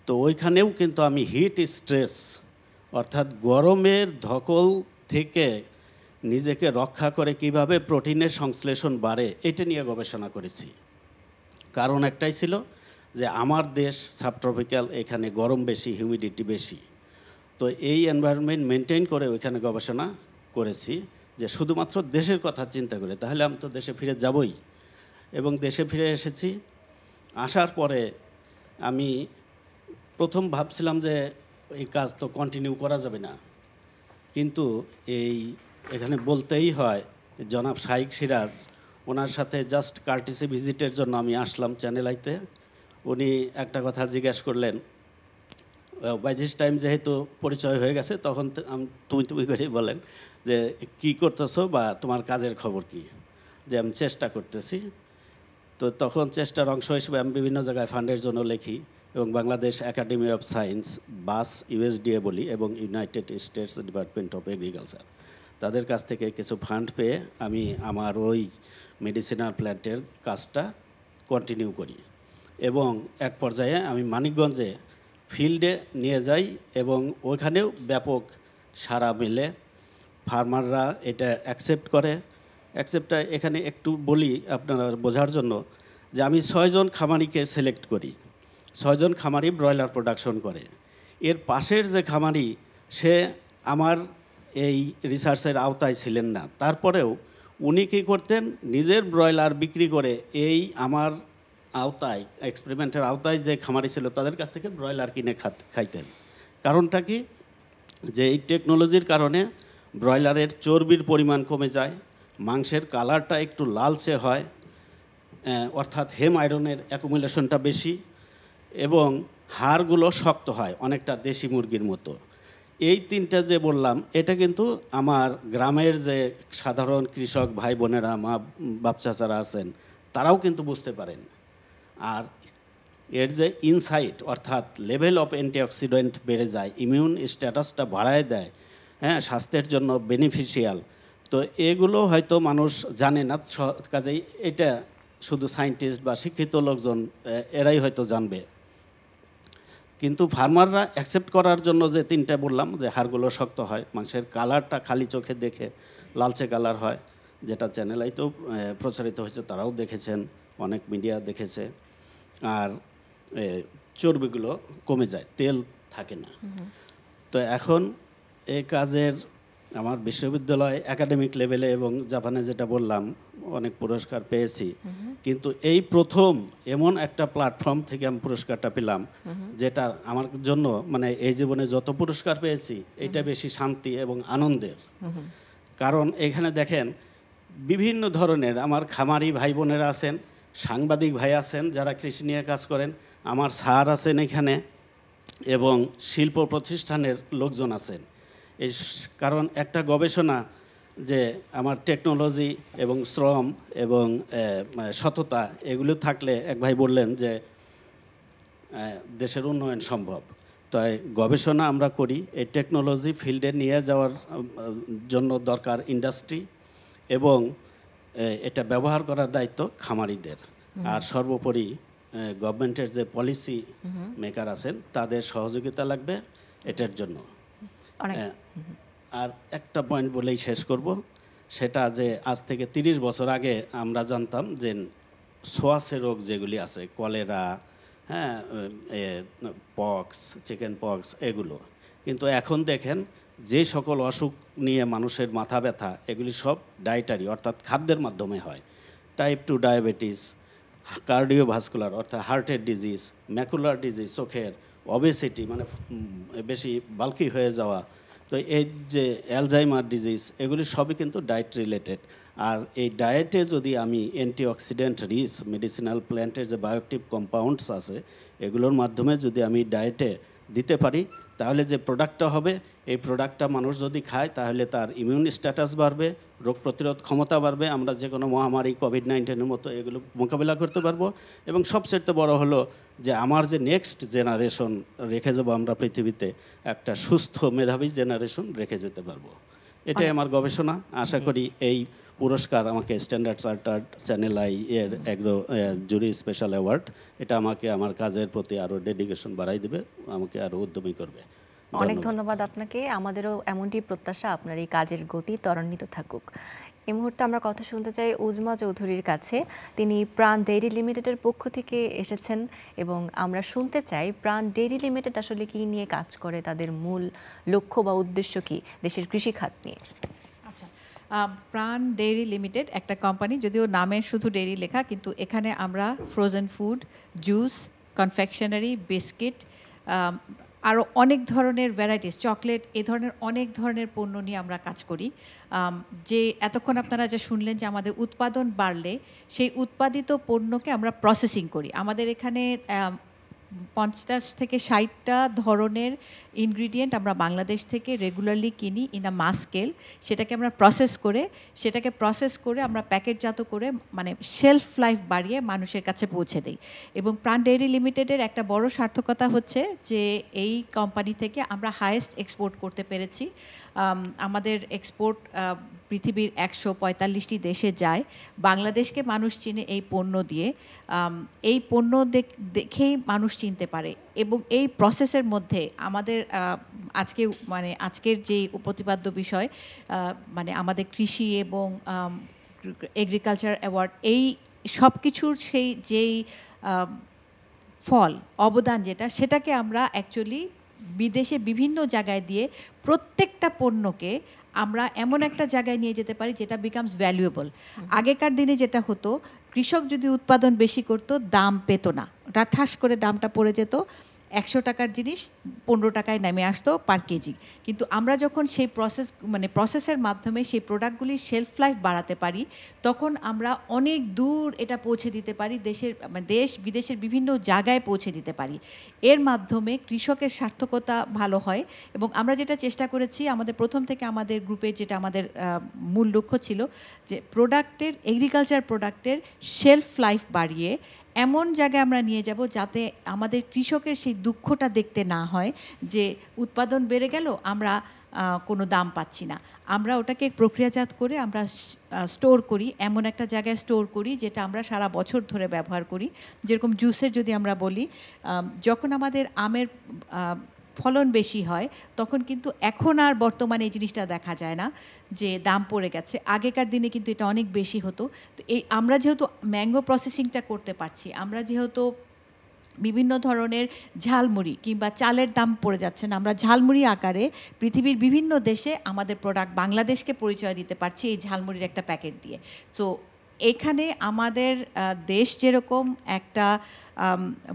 তো ওইখানেও কিন্তু আমি হিট স্ট্রেস অর্থাৎ গরমের ধকল থেকে নিজেকে রক্ষা করে কিভাবে প্রোটিনের সংশ্লেষণ বাড়ে এটা নিয়ে গবেষণা করেছি। কারণ একটাই ছিল যে আমার দেশ সাবট্রপিক্যাল, এখানে গরম বেশি, হিউমিডিটি বেশি। তো এই এনভায়রনমেন্ট মেনটেন করে ওইখানে গবেষণা করেছি যে শুধুমাত্র দেশের কথা চিন্তা করে, তাহলে আমি তো দেশে ফিরে যাবই। এবং দেশে ফিরে এসেছি। আসার পরে আমি প্রথম ভাবছিলাম যে এই কাজ তো কন্টিনিউ করা যাবে না, কিন্তু এখানে বলতেই হয় জনাব শাইখ সিরাজ, ওনার সাথে জাস্ট কার্টিসি ভিজিটের জন্য আমি আসলাম চ্যানেল আইতে। উনি একটা কথা জিজ্ঞেস করলেন, বাই দিস টাইম যেহেতু পরিচয় হয়ে গেছে, তখন তুমি করেই বলেন যে কি করতেছো বা তোমার কাজের খবর কি, যে আমি চেষ্টা করতেছি। তো তখন চেষ্টার অংশ হিসেবে আমি বিভিন্ন জায়গায় ফান্ডের জন্য লিখি, এবং Bangladesh academy of science, bus, USDA বলি, এবং United states department of agriculture, তাদের কাছ থেকে কিছু ফান্ড পেয়ে আমি আমার ওই মেডিসিনাল প্ল্যান্টের কাজটা কন্টিনিউ করি। এবং এক পর্যায়ে আমি মানিকগঞ্জে ফিল্ডে নিয়ে যাই, এবং ওইখানেও ব্যাপক সাড়া মেলে, ফার্মাররা এটা অ্যাকসেপ্ট করে। অ্যাকসেপ্টটা এখানে একটু বলি আপনারা বোঝার জন্য, যে আমি 6 জন খামারিকে সিলেক্ট করি। 6 জন খামারি ব্রয়লার প্রোডাকশন করে। এর পাশের যে খামারি, সে আমার এই রিসার্চের আওতায় ছিলেন না, তারপরেও উনি কী করতেন, নিজের ব্রয়লার বিক্রি করে এই আমার আওতায়, এক্সপেরিমেন্টের আওতায় যে খামারি ছিল তাদের কাছ থেকে ব্রয়লার কিনে খাইতেন। কারণটা কি, যে এই টেকনোলজির কারণে ব্রয়লারের চর্বির পরিমাণ কমে যায়, মাংসের কালারটা একটু লালচে হয়, অর্থাৎ হেম আয়রনের অ্যাকুমুলেশনটা বেশি, এবং হাড়গুলো শক্ত হয় অনেকটা দেশি মুরগির মতো। এই তিনটা যে বললাম, এটা কিন্তু আমার গ্রামের যে সাধারণ কৃষক ভাই বোনেরা, মা বাপ চাচারা আছেন, তারাও কিন্তু বুঝতে পারেন। আর এর যে ইনসাইট, অর্থাৎ লেভেল অফ অ্যান্টিঅক্সিডেন্ট বেড়ে যায়, ইমিউন স্ট্যাটাসটা বাড়ায় দেয়, হ্যাঁ, স্বাস্থ্যের জন্য বেনিফিশিয়াল। তো এগুলো হয়তো মানুষ জানে না, কাজেই এটা শুধু সায়েন্টিস্ট বা শিক্ষিত লোকজন এরাই হয়তো জানবে। কিন্তু ফার্মাররা অ্যাকসেপ্ট করার জন্য যে তিনটা বললাম, যে হাড়গুলো শক্ত হয়, মাংসের কালারটা খালি চোখে দেখে লালচে কালার হয়, যেটা চ্যানেলেও প্রচারিত হয়েছে, তারাও দেখেছেন, অনেক মিডিয়া দেখেছে, আর চর্বিগুলো কমে যায়, তেল থাকে না। তো এখন এই কাজের আমার বিশ্ববিদ্যালয় একাডেমিক লেভেলে এবং জাপানে যেটা বললাম অনেক পুরস্কার পেয়েছি, কিন্তু এই প্রথম এমন একটা প্ল্যাটফর্ম থেকে আমি পুরস্কারটা পেলাম, যেটা আমার জন্য, মানে এই জীবনে যত পুরস্কার পেয়েছি এটা বেশি শান্তি এবং আনন্দের। কারণ এখানে দেখেন বিভিন্ন ধরনের আমার খামারি ভাই বোনেরা আছেন, সাংবাদিক ভাই আছেন যারা কৃষি নিয়ে কাজ করেন, আমার স্যার আছেন এখানে, এবং শিল্প প্রতিষ্ঠানের লোকজন আছেন। কারণ একটা গবেষণা যে আমার টেকনোলজি এবং শ্রম এবং সততা এগুলো থাকলে, এক ভাই বললেন যে দেশের উন্নয়ন সম্ভব। তাই গবেষণা আমরা করি, এই টেকনোলজি ফিল্ডে নিয়ে যাওয়ার জন্য দরকার ইন্ডাস্ট্রি, এবং এটা ব্যবহার করার দায়িত্ব খামারিদের। আর সর্বোপরি গভর্নমেন্টের যে পলিসি মেকার আছেন তাদের সহযোগিতা লাগবে এটার জন্য। আর একটা পয়েন্ট বলেই শেষ করব, সেটা যে আজ থেকে 30 বছর আগে আমরা জানতাম যে সোয়াসে রোগ যেগুলি আছে, কলেরা, হ্যাঁ, পক্স, চিকেন পক্স, এগুলো কিন্তু এখন দেখেন যে সকল অসুখ নিয়ে মানুষের মাথা ব্যথা, এগুলি সব ডায়েটারি অর্থাৎ খাদ্যের মাধ্যমে হয়। টাইপ 2 ডায়াবেটিস, কার্ডিওভাস্কুলার অর্থাৎ হার্টের ডিজিজ, ম্যাকুলার ডিজিজ চোখের, অবেসিটি মানে বেশি বাল্কি হয়ে যাওয়া, তো এই যে অ্যালজাইমার ডিজিজ, এগুলি সবই কিন্তু ডায়েট রিলেটেড। আর এই ডায়েটে যদি আমি অ্যান্টিঅক্সিডেন্ট রিচ মেডিসিনাল প্ল্যান্টের যে বায়োঅ্যাক্টিভ কম্পাউন্ডস আছে, এগুলোর মাধ্যমে যদি আমি ডায়েটে দিতে পারি, তাহলে যে প্রোডাক্টটা হবে, এই প্রোডাক্টটা মানুষ যদি খায় তাহলে তার ইমিউন স্ট্যাটাস বাড়বে, রোগ প্রতিরোধ ক্ষমতা বাড়বে, আমরা যে কোনো মহামারী কোভিড-19 মতো এগুলো মোকাবিলা করতে পারবো। এবং সবচেয়ে বড় হলো যে আমার যে নেক্সট জেনারেশন রেখে যাবো আমরা পৃথিবীতে, একটা সুস্থ মেধাবী জেনারেশন রেখে যেতে পারবো। এটাই আমার গবেষণা। আশা করি এই পুরস্কার আমাকে স্ট্যান্ডার্ড চার্টার্ড চ্যানেল আই এর এগ্রো জুরি স্পেশাল অ্যাওয়ার্ড, এটা আমাকে আমার কাজের প্রতি আরও ডেডিকেশন বাড়াই দেবে, আমাকে আরও উদ্যমী করবে।
অনেক ধন্যবাদ আপনাকে। আমাদেরও এমনটি প্রত্যাশা আপনার এই কাজের গতি ত্বরান্বিত থাকুক। এই মুহূর্তে আমরা কথা শুনতে চাই উজমা চৌধুরীর কাছে। তিনি প্রাণ ডেইরি লিমিটেডের পক্ষ থেকে এসেছেন এবং আমরা শুনতে চাই প্রাণ ডেইরি লিমিটেড আসলে কি নিয়ে কাজ করে, তাদের মূল লক্ষ্য বা উদ্দেশ্য কি দেশের কৃষি খাত নিয়ে।
আচ্ছা, প্রাণ ডেইরি লিমিটেড একটা কোম্পানি, যদিও নামে শুধু ডেইরি লেখা, কিন্তু এখানে আমরা frozen food, juice, confectionery, biscuit, আরও অনেক ধরনের ভ্যারাইটিস, চকলেট, এই ধরনের অনেক ধরনের পণ্য নিয়ে আমরা কাজ করি। যে এতক্ষণ আপনারা যা শুনলেন যে আমাদের উৎপাদন বাড়লে সেই উৎপাদিত পণ্যকে আমরা প্রসেসিং করি। আমাদের এখানে 50 থেকে 60টা ধরনের ইনগ্রিডিয়েন্ট আমরা বাংলাদেশ থেকে রেগুলারলি কিনি ইন আ মাস স্কেল। সেটাকে প্রসেস করে আমরা প্যাকেটজাত করে মানে শেলফ লাইফ বাড়িয়ে মানুষের কাছে পৌঁছে দিই। এবং প্রাণ ডেইরি লিমিটেডের একটা বড় সার্থকতা হচ্ছে যে এই কোম্পানি থেকে আমরা হাইয়েস্ট এক্সপোর্ট করতে পেরেছি। আমাদের এক্সপোর্ট পৃথিবীর 145টি দেশে যায়। বাংলাদেশকে মানুষ চিনে এই পণ্য দিয়ে, এই পণ্য দেখেই মানুষ চিনতে পারে। এবং এই প্রসেসের মধ্যে আমাদের আজকের যে প্রতিপাদ্য বিষয়, মানে আমাদের কৃষি এবং এগ্রিকালচার অ্যাওয়ার্ড, এই সব কিছুর সেই যেই ফল অবদান সেটাকে আমরা অ্যাকচুয়ালি বিদেশে বিভিন্ন জায়গায় দিয়ে প্রত্যেকটা পণ্যকে আমরা এমন একটা জায়গায় নিয়ে যেতে পারি যেটা বিকামস ভ্যালুয়েবল। আগেকার দিনে যেটা হতো, কৃষক যদি উৎপাদন বেশি করতো দাম পেত না, ওটা ঠাস করে দামটা পড়ে যেত, 100 টাকার জিনিস 15 টাকায় নেমে আসতো পার কেজি। কিন্তু আমরা যখন সেই প্রসেসের মাধ্যমে সেই প্রোডাক্টগুলির শেলফ লাইফ বাড়াতে পারি, তখন আমরা অনেক দূর এটা পৌঁছে দিতে পারি, দেশ বিদেশের বিভিন্ন জায়গায় পৌঁছে দিতে পারি। এর মাধ্যমে কৃষকের সার্থকতা ভালো হয়। এবং আমরা যেটা চেষ্টা করেছি, আমাদের প্রথম থেকে আমাদের গ্রুপের যেটা আমাদের মূল লক্ষ্য ছিল যে এগ্রিকালচার প্রোডাক্টের শেলফ লাইফ বাড়িয়ে এমন জায়গায় আমরা নিয়ে যাব যাতে আমাদের কৃষকের সেই দুঃখটা দেখতে না হয় যে উৎপাদন বেড়ে গেল, আমরা কোনো দাম পাচ্ছি না। আমরা ওটাকে প্রক্রিয়াজাত করে আমরা স্টোর করি, এমন একটা জায়গায় স্টোর করি যেটা আমরা সারা বছর ধরে ব্যবহার করি। যেরকম জুসের যদি আমরা বলি, যখন আমাদের আমের ফলন বেশি হয় তখন কিন্তু এখন আর বর্তমানে এই জিনিসটা দেখা যায় না যে দাম পড়ে গেছে। আগেকার দিনে কিন্তু এটা অনেক বেশি হতো। তো আমরা যেহেতু ম্যাঙ্গো প্রসেসিংটা করতে পারছি, আমরা যেহেতু বিভিন্ন ধরনের ঝালমুড়ি কিংবা চালের দাম পড়ে যাচ্ছে না, আমরা ঝালমুড়ি আকারে পৃথিবীর বিভিন্ন দেশে আমাদের প্রোডাক্ট বাংলাদেশকে পরিচয় দিতে পারছি এই ঝালমুড়ির একটা প্যাকেট দিয়ে। সো এখানে আমাদের দেশ যেরকম একটা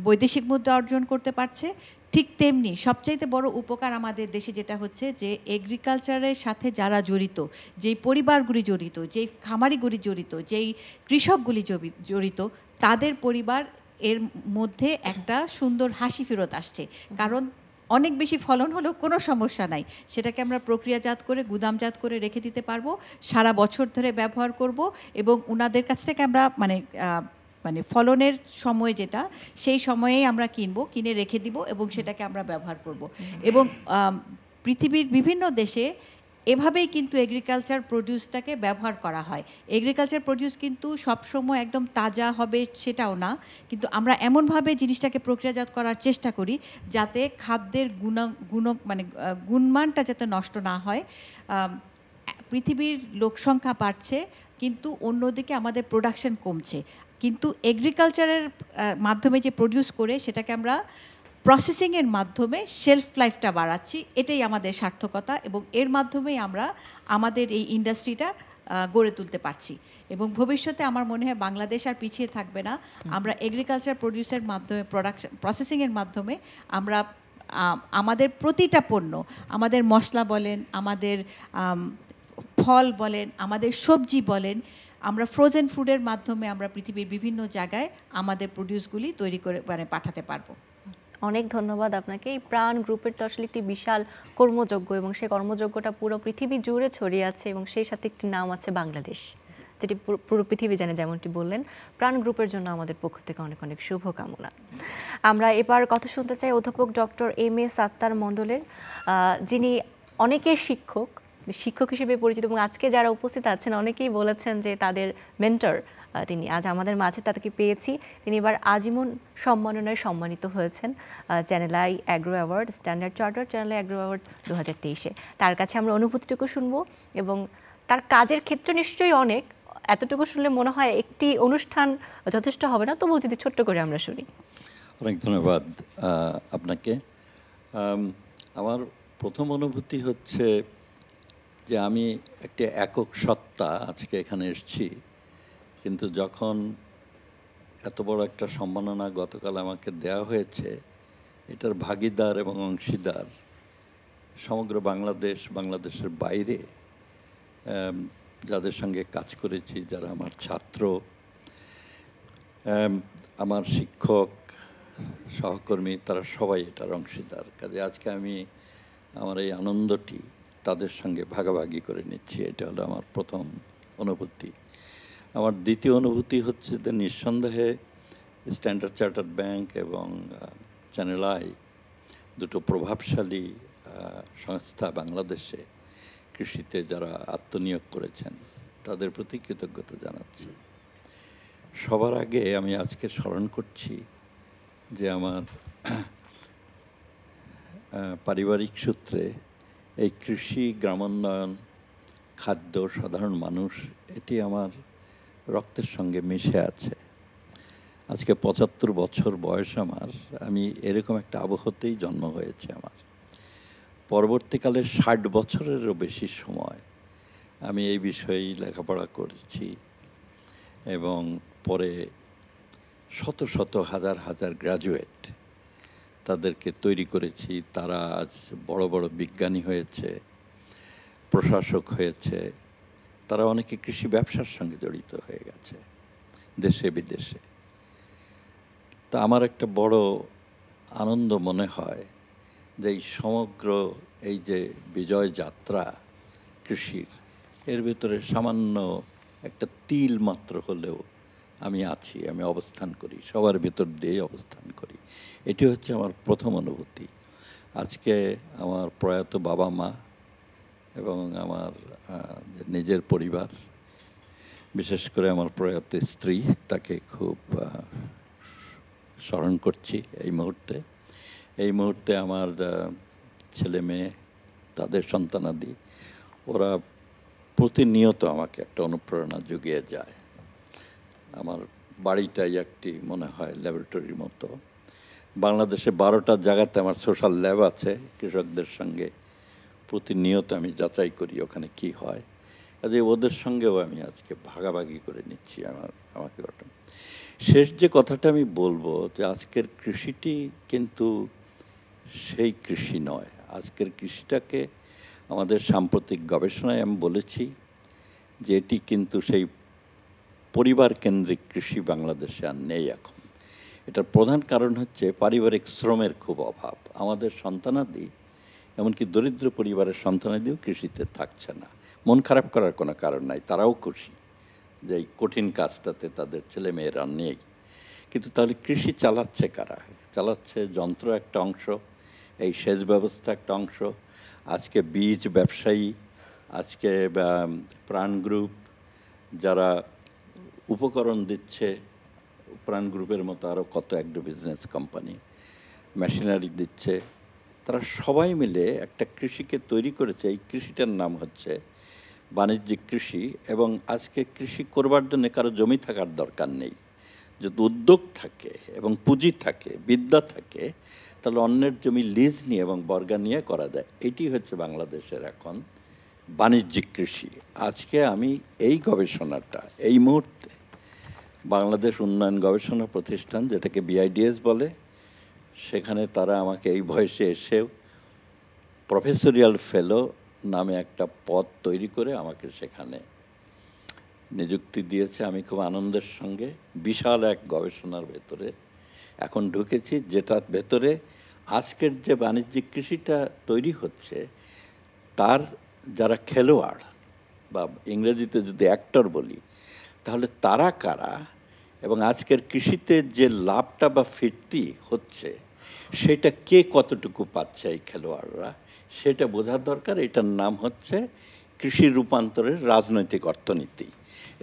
বৈদেশিক মুদ্রা অর্জন করতে পারছে, ঠিক তেমনি সবচাইতে বড় উপকার আমাদের দেশে যেটা হচ্ছে যে এগ্রিকালচারের সাথে যারা জড়িত, যেই পরিবারগুলি জড়িত, যেই খামারিগুলি জড়িত, যেই কৃষকগুলি জড়িত, তাদের পরিবার এর মধ্যে একটা সুন্দর হাসি ফেরত আসছে। কারণ অনেক বেশি ফলন হলেও কোনো সমস্যা নাই, সেটাকে আমরা প্রক্রিয়াজাত করে গুদামজাত করে রেখে দিতে পারবো, সারা বছর ধরে ব্যবহার করব এবং ওনাদের কাছ থেকে আমরা মানে ফলনের সময় যেটা, সেই সময়েই আমরা কিনে রেখে দিব এবং সেটাকে আমরা ব্যবহার করব। এবং পৃথিবীর বিভিন্ন দেশে এভাবেই কিন্তু এগ্রিকালচার প্রডিউসটাকে ব্যবহার করা হয়। এগ্রিকালচার প্রডিউস কিন্তু সবসময় একদম তাজা হবে সেটাও না, কিন্তু আমরা এমনভাবে জিনিসটাকে প্রক্রিয়াজাত করার চেষ্টা করি যাতে খাদ্যের গুণমানটা যাতে নষ্ট না হয়। পৃথিবীর লোকসংখ্যা বাড়ছে কিন্তু অন্যদিকে আমাদের প্রোডাকশন কমছে, কিন্তু এগ্রিকালচারের মাধ্যমে যে প্রডিউস করে সেটাকে আমরা প্রসেসিংয়ের মাধ্যমে শেলফ লাইফটা বাড়াচ্ছি, এটাই আমাদের সার্থকতা এবং এর মাধ্যমেই আমরা আমাদের এই ইন্ডাস্ট্রিটা গড়ে তুলতে পারছি। এবং ভবিষ্যতে আমার মনে হয় বাংলাদেশ আর পিছিয়ে থাকবে না। আমরা এগ্রিকালচার প্রডিউসের মাধ্যমে প্রসেসিংয়ের মাধ্যমে আমরা আমাদের প্রতিটা পণ্য, আমাদের মশলা বলেন, আমাদের ফল বলেন, আমাদের সবজি বলেন, আমরা ফ্রোজেন ফুডের মাধ্যমে আমরা পৃথিবীর বিভিন্ন জায়গায় আমাদের প্রডিউসগুলি তৈরি করে পাঠাতে পারবো।
অনেক ধন্যবাদ আপনাকে। এই প্রাণ গ্রুপের তো আসলে একটি বিশাল কর্মযজ্ঞ এবং সেই কর্মযজ্ঞটা পুরো পৃথিবী জুড়ে ছড়িয়ে আছে এবং সেই সাথে একটি নাম আছে বাংলাদেশ, যেটি পুরো পৃথিবী জানে, যেমনটি বললেন। প্রাণ গ্রুপের জন্য আমাদের পক্ষ থেকে অনেক অনেক শুভকামনা। আমরা এবার কথা শুনতে চাই অধ্যাপক ডক্টর এম.এ. সাত্তার মণ্ডলের, যিনি অনেকের শিক্ষক হিসেবে পরিচিত এবং আজকে যারা উপস্থিত আছেন অনেকেই বলেছেন যে তাদের মেন্টর তিনি। আজ আমাদের মাঝে তাদেরকে পেয়েছি। তিনি এবার আজীবন সম্মাননায় সম্মানিত হয়েছেন Channel I Agro award, Standard Charter Channel I Agro award 2023-এ। তার কাছে আমরা অনুভূতিটুকু শুনবো এবং তার কাজের ক্ষেত্র নিশ্চয়ই অনেক, এতটুকু শুনলে মনে হয় একটি অনুষ্ঠান যথেষ্ট হবে না, তবুও যদি ছোট্ট করে আমরা শুনি।
অনেক ধন্যবাদ আপনাকে। আমার প্রথম অনুভূতি হচ্ছে যে আমি একটি একক সত্তা, আজকে এখানে এসেছি, কিন্তু যখন এত বড় একটা সম্মাননা গতকাল আমাকে দেওয়া হয়েছে, এটার ভাগিদার এবং অংশীদার সমগ্র বাংলাদেশ, বাংলাদেশের বাইরে যাদের সঙ্গে কাজ করেছি, যারা আমার ছাত্র, আমার শিক্ষক, সহকর্মী, তারা সবাই এটার অংশীদার। কাজে আজকে আমি আমার এই আনন্দটি তাদের সঙ্গে ভাগাভাগি করে নিচ্ছি, এটা হলো আমার প্রথম অনুভূতি। আমার দ্বিতীয় অনুভূতি হচ্ছে যে নিঃসন্দেহে স্ট্যান্ডার্ড চার্টার্ড ব্যাংক এবং চ্যানেল আই দুটো প্রভাবশালী সংস্থা বাংলাদেশে কৃষিতে যারা আত্মনিয়োগ করেছেন তাদের প্রতি কৃতজ্ঞতা জানাচ্ছি। সবার আগে আমি আজকে স্মরণ করছি যে আমার পারিবারিক সূত্রে এই কৃষি, গ্রামোন্নয়ন, খাদ্য, সাধারণ মানুষ, এটি আমার রক্তের সঙ্গে মিশে আছে। আজকে 75 বছর বয়স আমার, আমি এরকম একটা আবহতেই জন্ম হয়েছে আমার। পরবর্তীকালে 60 বছরেরও বেশি সময় আমি এই বিষয়েই লেখাপড়া করেছি এবং পরে শত শত হাজার হাজার গ্র্যাজুয়েট তাদেরকে তৈরি করেছি। তারা আজ বড় বড় বিজ্ঞানী হয়েছে, প্রশাসক হয়েছে, তারা অনেকে কৃষি ব্যবসার সঙ্গে জড়িত হয়ে গেছে দেশে বিদেশে। তা আমার একটা বড় আনন্দ মনে হয় যে এই সমগ্র এই যে বিজয় যাত্রা কৃষির, এর ভিতরে সামান্য একটা তিল মাত্র হলেও আমি আছি, আমি অবস্থান করি, সবার ভিতর দিয়ে অবস্থান করি। এটি হচ্ছে আমার প্রথম অনুভূতি। আজকে আমার প্রয়াত বাবা মা এবং আমার নিজের পরিবার, বিশেষ করে আমার প্রয়াত স্ত্রী, তাকে খুব স্মরণ করছি এই মুহূর্তে। এই মুহূর্তে আমার ছেলে মেয়ে, তাদের সন্তানাদি, ওরা প্রতিনিয়ত আমাকে একটা অনুপ্রেরণা জুগিয়ে যায়। আমার বাড়িটাই একটি মনে হয় ল্যাবরেটরির মতো। বাংলাদেশে 12টা জায়গাতে আমার সোশ্যাল ল্যাব আছে কৃষকদের সঙ্গে, প্রতিনিয়ত আমি যাচাই করি ওখানে কি হয়। কাজে ওদের সঙ্গেও আমি আজকে ভাগাভাগি করে নিচ্ছি আমাকে ঘটনা। শেষ যে কথাটা আমি বলবো যে আজকের কৃষিটি কিন্তু সেই কৃষি নয়। আজকের কৃষিটাকে আমাদের সাম্প্রতিক গবেষণায় আমি বলেছি যে এটি কিন্তু সেই পরিবার কেন্দ্রিক কৃষি বাংলাদেশে আর নেই এখন। এটার প্রধান কারণ হচ্ছে পারিবারিক শ্রমের খুব অভাব। আমাদের সন্তানাদি, এমনকি দরিদ্র পরিবারের সন্তানাদিও কৃষিতে থাকছে না। মন খারাপ করার কোনো কারণ নাই, তারাও খুশি যে এই কঠিন কাজটাতে তাদের ছেলে মেয়েরা নেই। কিন্তু তাহলে কৃষি চালাচ্ছে কারা? চালাচ্ছে যন্ত্র একটা অংশ, এই সেচ ব্যবস্থা একটা অংশ, আজকে বীজ ব্যবসায়ী, আজকে প্রাণ গ্রুপ যারা উপকরণ দিচ্ছে, প্রাণ গ্রুপের মতো আরও কত অ্যাগ্রো বিজনেস কোম্পানি মেশিনারি দিচ্ছে, তারা সবাই মিলে একটা কৃষিকে তৈরি করেছে। এই কৃষিটার নাম হচ্ছে বাণিজ্যিক কৃষি। এবং আজকে কৃষি করবার জন্য কারো জমি থাকার দরকার নেই। যদি উদ্যোগ থাকে এবং পুঁজি থাকে, বিদ্যা থাকে, তাহলে অন্যের জমি লিজ নিয়ে এবং বর্গা নিয়ে করা যায়। এটি হচ্ছে বাংলাদেশের এখন বাণিজ্যিক কৃষি। আজকে আমি এই গবেষণাটা এই মুহূর্তে বাংলাদেশ উন্নয়ন গবেষণা প্রতিষ্ঠান, যেটাকে BIDS বলে, সেখানে তারা আমাকে এই বয়সে এসেও প্রফেসরিয়াল ফেলো নামে একটা পদ তৈরি করে আমাকে সেখানে নিযুক্তি দিয়েছে। আমি খুব আনন্দের সঙ্গে বিশাল এক গবেষণার ভেতরে এখন ঢুকেছি, যেটার ভেতরে আজকের যে বাণিজ্যিক কৃষিটা তৈরি হচ্ছে তার যারা খেলোয়াড় বা ইংরেজিতে যদি অ্যাক্টর বলি, তাহলে তারা কারা এবং আজকের কৃষিতে যে লাভটা বা ফিরতি হচ্ছে সেটা কে কতটুকু পাচ্ছে এই খেলোয়াড়রা, সেটা বোঝার দরকার। এটার নাম হচ্ছে কৃষি রূপান্তরের রাজনৈতিক অর্থনীতি।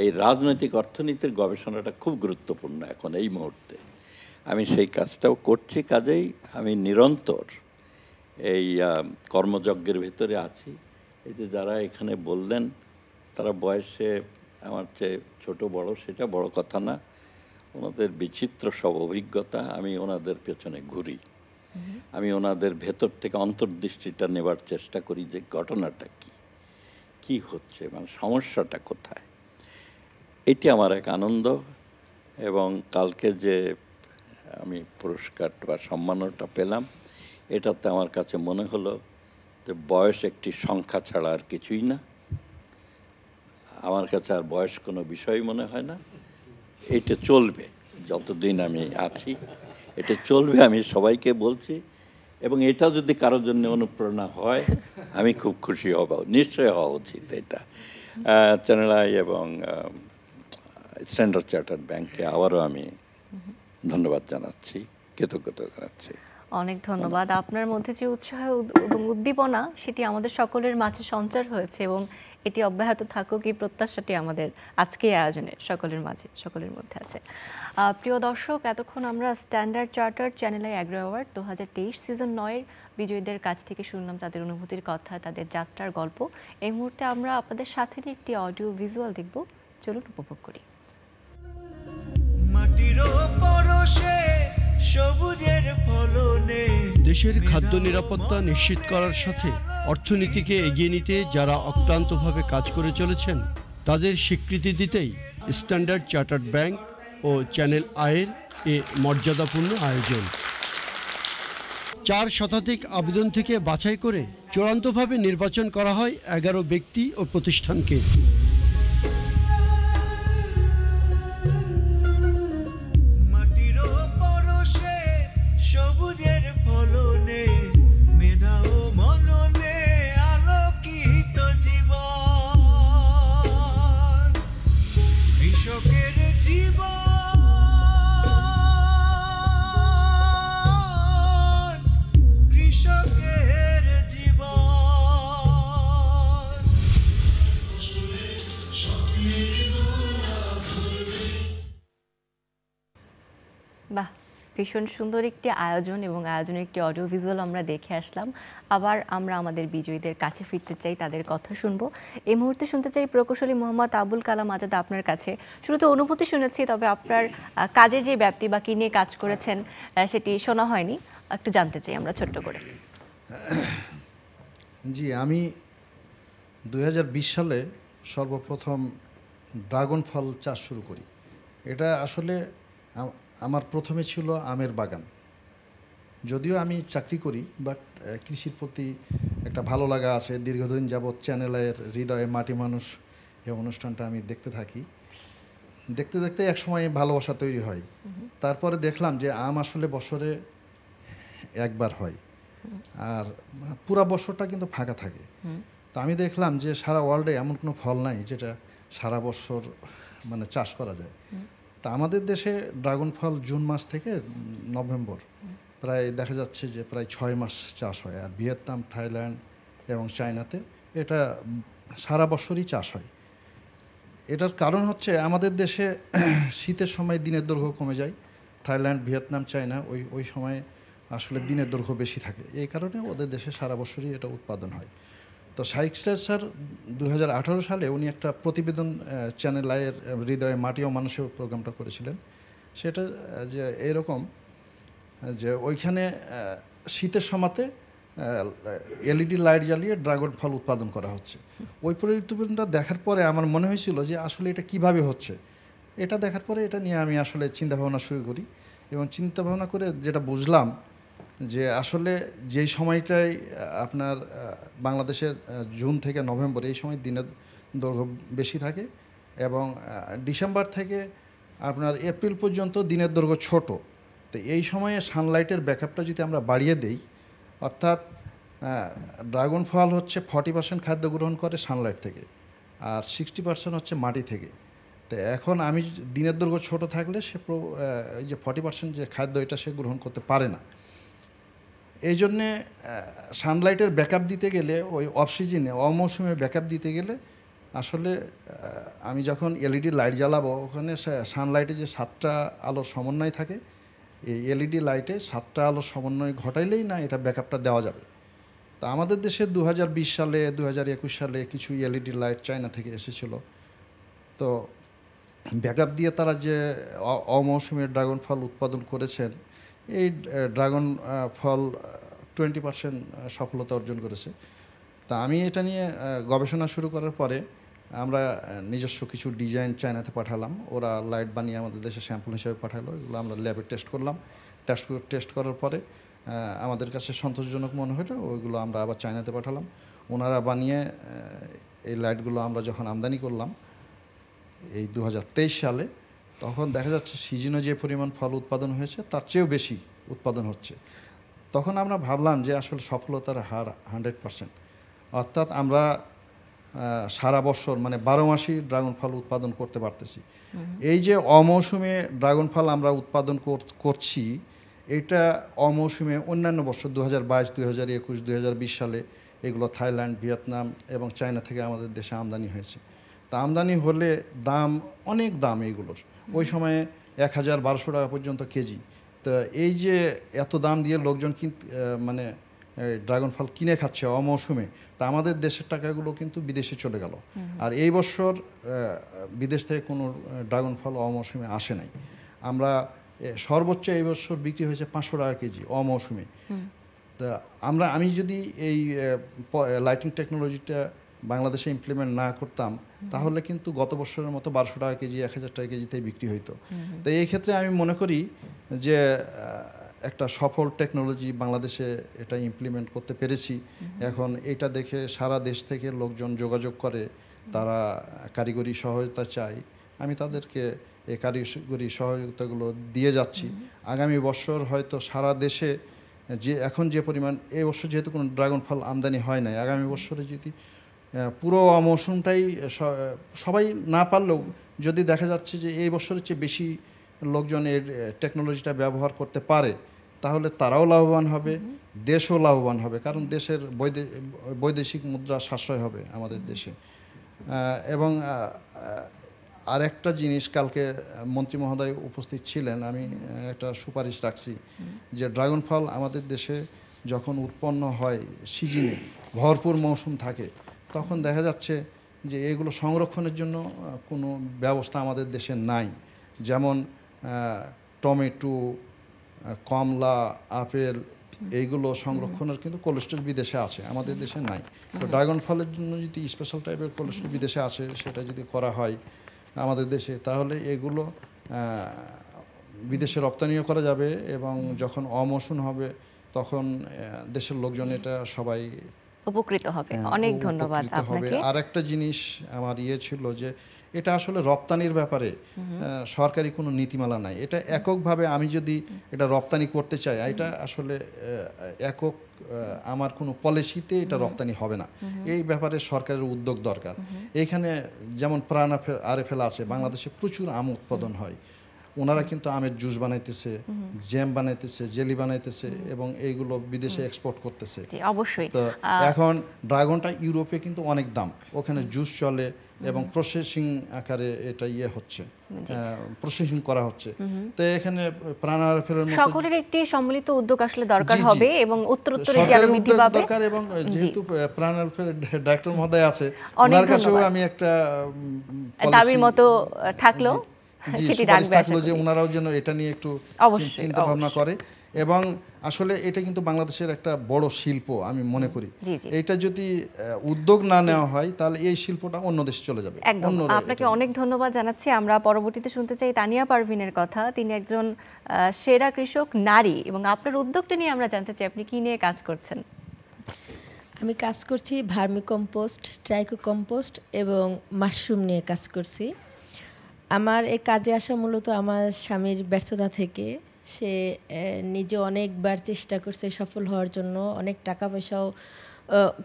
এই রাজনৈতিক অর্থনীতির গবেষণাটা খুব গুরুত্বপূর্ণ এখন এই মুহূর্তে। আমি সেই কাজটাও করছি, কাজেই আমি নিরন্তর এই কর্মযজ্ঞের ভিতরে আছি। এই যে যারা এখানে বললেন তারা বয়সে আমার চেয়ে ছোট বড়, সেটা বড় কথা না। ওনাদের বিচিত্র সব অভিজ্ঞতা, আমি ওনাদের পেছনে ঘুরি, আমি ওনাদের ভেতর থেকে অন্তর্দৃষ্টিটা নেবার চেষ্টা করি যে ঘটনাটা কি হচ্ছে, মানে সমস্যাটা কোথায়। এটি আমার এক আনন্দ। এবং কালকে যে আমি পুরস্কার বা সম্মাননা পেলাম, এটাতে আমার কাছে মনে হলো যে বয়স একটি সংখ্যা ছাড়া আর কিছুই না। আমার কাছে আর বয়স কোনো বিষয় মনে হয় না। এটা চলবে যতদিন আমি আছি, এটা চলবে, আমি সবাইকে বলছি। এবং এটা যদি কারোর জন্য অনুপ্রেরণা হয় আমি খুব খুশি হব, নিশ্চয় হওয়া উচিত। এটা চ্যানেল আই এবং স্ট্যান্ডার্ড চার্টার্ড ব্যাংকে আবারও আমি ধন্যবাদ জানাচ্ছি, কৃতজ্ঞতা জানাচ্ছি।
অনেক ধন্যবাদ। আপনার মধ্যে যে উৎসাহ এবং উদ্দীপনা সেটি আমাদের সকলের মাঝে সঞ্চার হয়েছে এবং এটি অব্যাহত থাকুক, এই প্রত্যাশাটি আমাদের আজকে আয়োজনের সকলের মাঝে, সকলের মধ্যে আছে। প্রিয় দর্শক, এতক্ষণ আমরা Standard Chartered Channel I Agro award 2023 season 9-এর বিজয়ীদের কাছ থেকে শুনলাম তাদের অনুভূতির কথা, তাদের যাত্রার গল্প। এই মুহূর্তে আমরা আপনাদের সাথে একটি অডিও ভিজুয়াল দেখব, চলুন উপভোগ করি।
দেশের খাদ্য নিরাপত্তা নিশ্চিত করার সাথে অর্থনীতিকে এগিয়ে নিতে যারা অক্লান্তভাবে কাজ করে চলেছেন তাদের স্বীকৃতি দিতেই স্ট্যান্ডার্ড চার্টার্ড ব্যাংক ও চ্যানেল আইয়ের এ মর্যাদাপূর্ণ আয়োজন। 4 শতাধিক আবেদন থেকে বাছাই করে চূড়ান্তভাবে নির্বাচন করা হয় 11 ব্যক্তি ও প্রতিষ্ঠানকে।
বাহ, ভীষণ সুন্দর একটি আয়োজন এবং আয়োজনের একটি অডিও ভিজুয়াল আমরা দেখে আসলাম। আবার আমরা আমাদের বিজয়ীদের কাছে ফিরতে চাই, তাদের কথা শুনবো। এই মুহূর্তে শুনতে চাই প্রকৌশলী মোহাম্মদ আবুল কালাম আজাদ আপনার কাছে। শুরু তো অনুভূতি শুনেছি, তবে আপনার কাজের যে ব্যাপ্তি বা কী নিয়ে কাজ করেছেন সেটি শোনা হয়নি, একটু জানতে চাই আমরা ছোট্ট করে।
জি, আমি 2020 সালে সর্বপ্রথম ড্রাগন ফল চাষ শুরু করি। এটা আসলে আমার প্রথমে ছিল আমের বাগান, যদিও আমি চাকরি করি, বাট কৃষির প্রতি একটা ভালো লাগা আছে। দীর্ঘদিন যাবৎ চ্যানেলের হৃদয়ে মাটি মানুষ এই অনুষ্ঠানটা আমি দেখতে থাকি। দেখতে দেখতে একসময় ভালোবাসা তৈরি হয়। তারপরে দেখলাম যে আম আসলে বছরে একবার হয়, আর পুরা বছরটা কিন্তু ফাঁকা থাকে। তো আমি দেখলাম যে সারা ওয়ার্ল্ডে এমন কোনো ফল নাই যেটা সারা বছর মানে চাষ করা যায়। তা আমাদের দেশে ড্রাগন ফল জুন মাস থেকে নভেম্বর প্রায় দেখা যাচ্ছে যে প্রায় 6 মাস চাষ হয়। আর ভিয়েতনাম, থাইল্যান্ড এবং চায়নাতে এটা সারা বছরই চাষ হয়। এটার কারণ হচ্ছে আমাদের দেশে শীতের সময় দিনের দৈর্ঘ্য কমে যায়। থাইল্যান্ড, ভিয়েতনাম, চায়না ওই সময় আসলে দিনের দৈর্ঘ্য বেশি থাকে। এই কারণে ওদের দেশে সারা বছরই এটা উৎপাদন হয়। তো শাইখ সিরাজ স্যার 2018 সালে উনি একটা প্রতিবেদন চ্যানেল আয়ের হৃদয়ে মাটি ও মানুষের প্রোগ্রামটা করেছিলেন। সেটা যে এরকম যে ওইখানে শীতের সময়তে এলইডি লাইট জ্বালিয়ে ড্রাগন ফল উৎপাদন করা হচ্ছে। ওই প্রতিবেদনটা দেখার পরে আমার মনে হয়েছিল যে আসলে এটা কিভাবে হচ্ছে। এটা দেখার পরে এটা নিয়ে আমি আসলে চিন্তাভাবনা শুরু করি, এবং চিন্তাভাবনা করে যেটা বুঝলাম যে আসলে যেই সময়টায় আপনার বাংলাদেশের জুন থেকে নভেম্বর এই সময় দিনের দৈর্ঘ্য বেশি থাকে, এবং ডিসেম্বর থেকে আপনার এপ্রিল পর্যন্ত দিনের দৈর্ঘ্য ছোট। তো এই সময়ে সানলাইটের ব্যাকআপটা যদি আমরা বাড়িয়ে দেই, অর্থাৎ ড্রাগন ফল হচ্ছে 40% খাদ্য গ্রহণ করে সানলাইট থেকে, আর 60% হচ্ছে মাটি থেকে। তো এখন আমি দিনের দৈর্ঘ্য ছোট থাকলে সে এই যে 40% যে খাদ্য এটা সে গ্রহণ করতে পারে না। এই জন্যে সানলাইটের ব্যাকআপ দিতে গেলে ওই অফ সিজনে অমৌসুমে ব্যাকআপ দিতে গেলে আসলে আমি যখন এলইডি লাইট জ্বালাবো ওখানে সানলাইটে যে 7টা আলোর সমন্বয় থাকে, এই এলইডি লাইটে 7টা আলোর সমন্বয় ঘটাইলেই না এটা ব্যাকআপটা দেওয়া যাবে। তা আমাদের দেশে 2020 সালে 2021 সালে কিছু এলইডি লাইট চায়না থেকে এসেছিল। তো ব্যাকআপ দিয়ে তারা যে অমৌসুমে ড্রাগন ফল উৎপাদন করেছেন, এই ড্রাগন ফল 20% সফলতা অর্জন করেছে। তা আমি এটা নিয়ে গবেষণা শুরু করার পরে আমরা নিজস্ব কিছু ডিজাইন চায়নাতে পাঠালাম। ওরা লাইট বানিয়ে আমাদের দেশে স্যাম্পল হিসেবে পাঠালো। এগুলো আমরা ল্যাবে টেস্ট করলাম। টেস্ট করার পরে আমাদের কাছে সন্তোষজনক মনে হলো, ওইগুলো আমরা আবার চায়নাতে পাঠালাম। ওনারা বানিয়ে এই লাইটগুলো আমরা যখন আমদানি করলাম এই 2023 সালে, তখন দেখা যাচ্ছে সিজনে যে পরিমাণ ফল উৎপাদন হয়েছে তার চেয়েও বেশি উৎপাদন হচ্ছে। তখন আমরা ভাবলাম যে আসলে সফলতার হার 100%, অর্থাৎ আমরা সারা বছর মানে 12 মাসই ড্রাগন ফল উৎপাদন করতে পারতেছি। এই যে অমৌসুমে ড্রাগন ফল আমরা উৎপাদন করছি, এটা অমৌসুমে অন্যান্য বছর 2022, 2021, 2020 সালে এগুলো থাইল্যান্ড, ভিয়েতনাম এবং চায়না থেকে আমাদের দেশে আমদানি হয়েছে। তা আমদানি হলে অনেক দাম এইগুলোর, ওই সময়ে 1000-1200 টাকা পর্যন্ত কেজি। তো এই যে এত দাম দিয়ে লোকজন মানে ড্রাগন ফল কিনে খাচ্ছে অমৌসুমে, তা আমাদের দেশের টাকাগুলো কিন্তু বিদেশে চলে গেল। আর এই বছর বিদেশ থেকে কোনো ড্রাগন ফল অমৌসুমে আসে নাই। আমরা সর্বোচ্চ এই বছর বিক্রি হয়েছে 500 টাকা কেজি অমৌসুমে। তা আমি যদি এই লাইটিং টেকনোলজিটা বাংলাদেশে ইমপ্লিমেন্ট না করতাম, তাহলে কিন্তু গত বছরের মতো 1200 টাকা কেজি, 1000 টাকা কেজিতেই বিক্রি হইতো। তো এই ক্ষেত্রে আমি মনে করি যে একটা সফল টেকনোলজি বাংলাদেশে এটা ইমপ্লিমেন্ট করতে পেরেছি। এখন এটা দেখে সারা দেশ থেকে লোকজন যোগাযোগ করে, তারা কারিগরি সহায়তা চায়। আমি তাদেরকে এই কারিগরি সহায়তাগুলো দিয়ে যাচ্ছি। আগামী বছর হয়তো সারা দেশে এখন যে পরিমাণ, এই বছর যেহেতু কোনো ড্রাগন ফল আমদানি হয় নাই, আগামী বছরে যদি পুরো মৌসুমটাই সবাই না পারলেও যদি দেখা যাচ্ছে যে এই বছরের চেয়ে বেশি লোকজন এর টেকনোলজিটা ব্যবহার করতে পারে, তাহলে তারাও লাভবান হবে, দেশও লাভবান হবে। কারণ দেশের বৈদেশিক মুদ্রা সাশ্রয় হবে আমাদের দেশে। এবং আরেকটা জিনিস, কালকে মন্ত্রী মহোদয় উপস্থিত ছিলেন, আমি একটা সুপারিশ রাখছি যে ড্রাগন ফল আমাদের দেশে যখন উৎপন্ন হয় সিজনে ভরপুর মৌসুম থাকে, তখন দেখা যাচ্ছে যে এগুলো সংরক্ষণের জন্য কোনো ব্যবস্থা আমাদের দেশে নাই। যেমন টমেটো, কমলা, আপেল, এইগুলো সংরক্ষণের কিন্তু কোল্ড স্টোরেজ বিদেশে আছে, আমাদের দেশে নাই। তো ড্রাগন ফলের জন্য যদি স্পেশাল টাইপের কোল্ড স্টোরেজ বিদেশে আছে, সেটা যদি করা হয় আমাদের দেশে, তাহলে এগুলো বিদেশে রপ্তানিও করা যাবে, এবং যখন অমৌসুম হবে তখন দেশের লোকজন এটা সবাই
উপকৃত হবে। অনেক ধন্যবাদ আপনাকে।
আর একটা জিনিস আমার ছিল যে এটা আসলে রপ্তানির ব্যাপারে সরকারি কোনো নীতিমালা নাই। এটা এককভাবে আমি যদি এটা রপ্তানি করতে চাই, এটা আসলে একক আমার কোনো পলিসিতে এটা রপ্তানি হবে না। এই ব্যাপারে সরকারের উদ্যোগ দরকার। এইখানে যেমন প্রাণ আরএফএল আছে, বাংলাদেশে প্রচুর আম উৎপাদন হয়। ওনারা কিন্তু আমের জুস বানাইতেছে, জ্যাম বানাইতেছে, জেলি বানাইতেছে এবং এইগুলো বিদেশে এক্সপোর্ট করতেছে।
অবশ্যই।
তো এখন ড্রাগনটা ইউরোপে কিন্তু অনেক দাম, ওখানে জুস চলে এবং প্রসেসিং আকারে এটা হচ্ছে, প্রসেসিং করা হচ্ছে। তো এখানে প্রাণ আরএফএলের মতো
সকলের একটি সম্মিলিত উদ্যোগ আসলে দরকার হবে এবং উত্তরোত্তর এটি আরো বৃদ্ধি পাবে
দরকার। এবং যেহেতু প্রাণ আরএফএলের ডাইরেক্টর মহোদয় আছে, ওনার কাছেও আমি একটা
দাবির মতো থাকলো সেটি রাখবে
যে ওনারাও যেন এটা নিয়ে একটু চিন্তা ভাবনা করে। এবং আসলে এটা কিন্তু বাংলাদেশের একটা বড় শিল্প আমি মনে করি। এটা যদি উদ্যোগ না নেওয়া হয় তাহলে এই শিল্পটা অন্য দেশে চলে যাবে।
আপনাকে অনেক ধন্যবাদ জানাচ্ছি। আমরা পরবর্তীতে শুনতে চাই তানিয়া পারভিনের কথা। তিনি একজন সেরা কৃষক নারী এবং আপনার উদ্যোগটা নিয়ে আমরা জানতে চাই আপনি কি নিয়ে কাজ করছেন।
আমি কাজ করছি ভার্মি কম্পোস্ট, ট্রাইকো কম্পোস্ট এবং মাশরুম নিয়ে কাজ করছি। আমার এই কাজে আসা মূলত আমার স্বামীর ব্যর্থতা থেকে। সে নিজে অনেকবার চেষ্টা করছে সফল হওয়ার জন্য, অনেক টাকা পয়সাও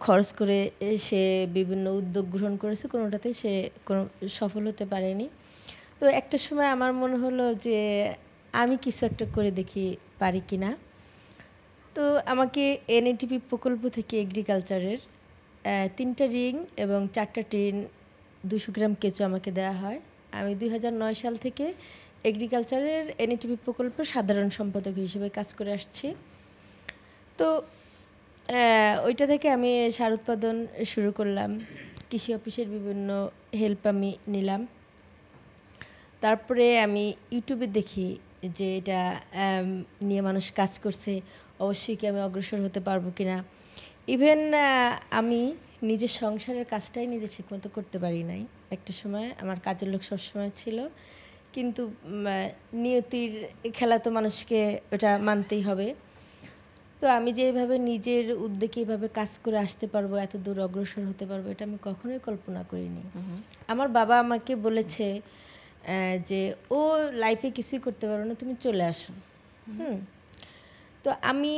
খরচ করে সে বিভিন্ন উদ্যোগ গ্রহণ করেছে, কোনোটাতেই সে কোনো সফল হতে পারেনি। তো একটা সময় আমার মনে হলো যে আমি কিছু একটা করে দেখি পারি কি না। তো আমাকে এনএটিপি প্রকল্প থেকে এগ্রিকালচারের 3টা রিং এবং 4টা টিন 200 গ্রাম কেঁচো আমাকে দেওয়া হয়। আমি 2009 সাল থেকে এগ্রিকালচারের এনএটিপি প্রকল্পের সাধারণ সম্পাদক হিসেবে কাজ করে আসছি। তো ওইটা থেকে আমি সার উৎপাদন শুরু করলাম, কৃষি অফিসের বিভিন্ন হেল্প আমি নিলাম। তারপরে আমি ইউটিউবে দেখি যে এটা নিয়ে মানুষ কাজ করছে, অবশ্যই কি আমি অগ্রসর হতে পারবো কিনা। ইভেন আমি নিজের সংসারের কাজটাই নিজে ঠিকমতো করতে পারি নাই। একটা সময় আমার কাজের লোক সবসময় ছিল, কিন্তু নিয়তির খেলা তো মানুষকে ওটা মানতেই হবে। তো আমি যে এইভাবে নিজের উদ্যোগে এইভাবে কাজ করে আসতে পারবো, এত দূর অগ্রসর হতে পারবো, এটা আমি কখনোই কল্পনা করিনি। আমার বাবা আমাকে বলেছে যে ও লাইফে কিছুই করতে পারো না, তুমি চলে আসো। তো আমি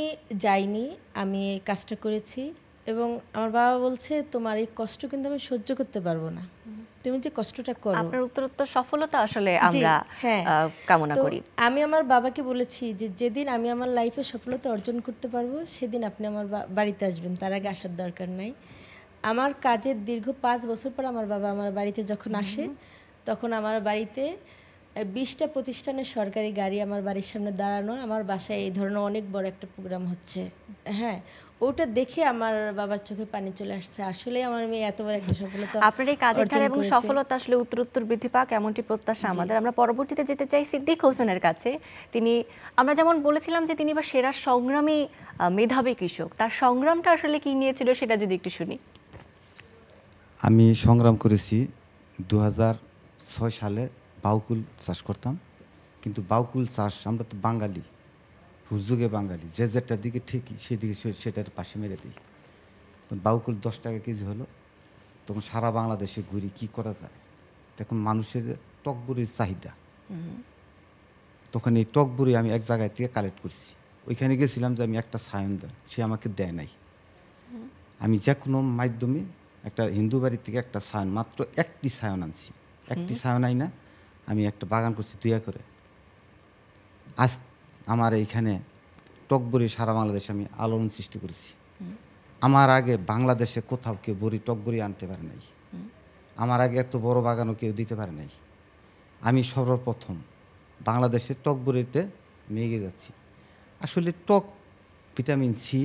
যাইনি, আমি এই কাজটা করেছি এবং আমার বাবা বলছে তোমার এই কষ্ট কিন্তু আমি সহ্য করতে পারবো না, তুমি যে কষ্টটা করো।
আপনার উত্তরোত্তর সফলতা আসলে আমরা কামনা করি।
আমি আমার বাবাকে বলেছি যে যেদিন আমি আমার লাইফে সফলতা অর্জন করতে পারবো সেদিন আপনি আমার বাড়িতে আসবেন, তার আগে আসার দরকার নাই। আমার কাজের দীর্ঘ 5 বছর পর আমার বাবা আমার বাড়িতে যখন আসে, তখন আমার বাড়িতে 20টা প্রতিষ্ঠানের সরকারি গাড়ি আমার বাড়ির সামনে দাঁড়ানো, আমার বাসায় এই ধরনের অনেক বড় একটা প্রোগ্রাম হচ্ছে। ওটা দেখে আমার বাবার চোখে পানি চলে আসছে, আসলে আমার মেয়ে এত বড় একটা সফলতা।
আপনার এই কাজের ধারা এবং সফলতা আসলে উত্তরোত্তর বৃদ্ধি পাক এমনটি প্রত্যাশা আমাদের। আমরা পরবর্তীতে যেতে চাই সিদ্দিক হোসেনের কাছে। তিনি, আমরা যেমন বলেছিলাম যে তিনি বা সেরা সংগ্রামী মেধাবী কৃষক, তার সংগ্রামটা আসলে কি নিয়েছিল সেটা যদি একটু শুনি।
আমি সংগ্রাম করেছি 2006 সালে বাউকুল চাষ করতাম, কিন্তু বাউকুল চাষ আমরা তো বাঙালি, হুজুগে বাঙালি, যে যেটার দিকে ঠিকই সেদিকে সেটার পাশে মেরে দিই। বাউকুল 10 টাকা কেজি হলো, তখন সারা বাংলাদেশে ঘুরি কি করা যায়। তখন মানুষের টকবুরির চাহিদা, তখন এই টকবুরি আমি এক জায়গায় থেকে কালেক্ট করছি। ওইখানে গেছিলাম যে আমি একটা সায়ন দেন, সে আমাকে দেয় নাই। আমি যে কোনো মাধ্যমে একটা হিন্দু বাড়ি থেকে একটা সায়ন, মাত্র একটি সায়ন আনছি, একটি সায়ন আই না আমি একটা বাগান করছি 2 একরে। আজ আমার এইখানে টকবরি সারা বাংলাদেশে আমি আলোড়ন সৃষ্টি করেছি। আমার আগে বাংলাদেশে কোথাও কেউ টকবরি আনতে পারে নাই, আমার আগে এত বড় বাগানও কেউ দিতে পারে নাই। আমি সর্বপ্রথম বাংলাদেশের টকবরিতে মেগে যাচ্ছি। আসলে টক ভিটামিন সি,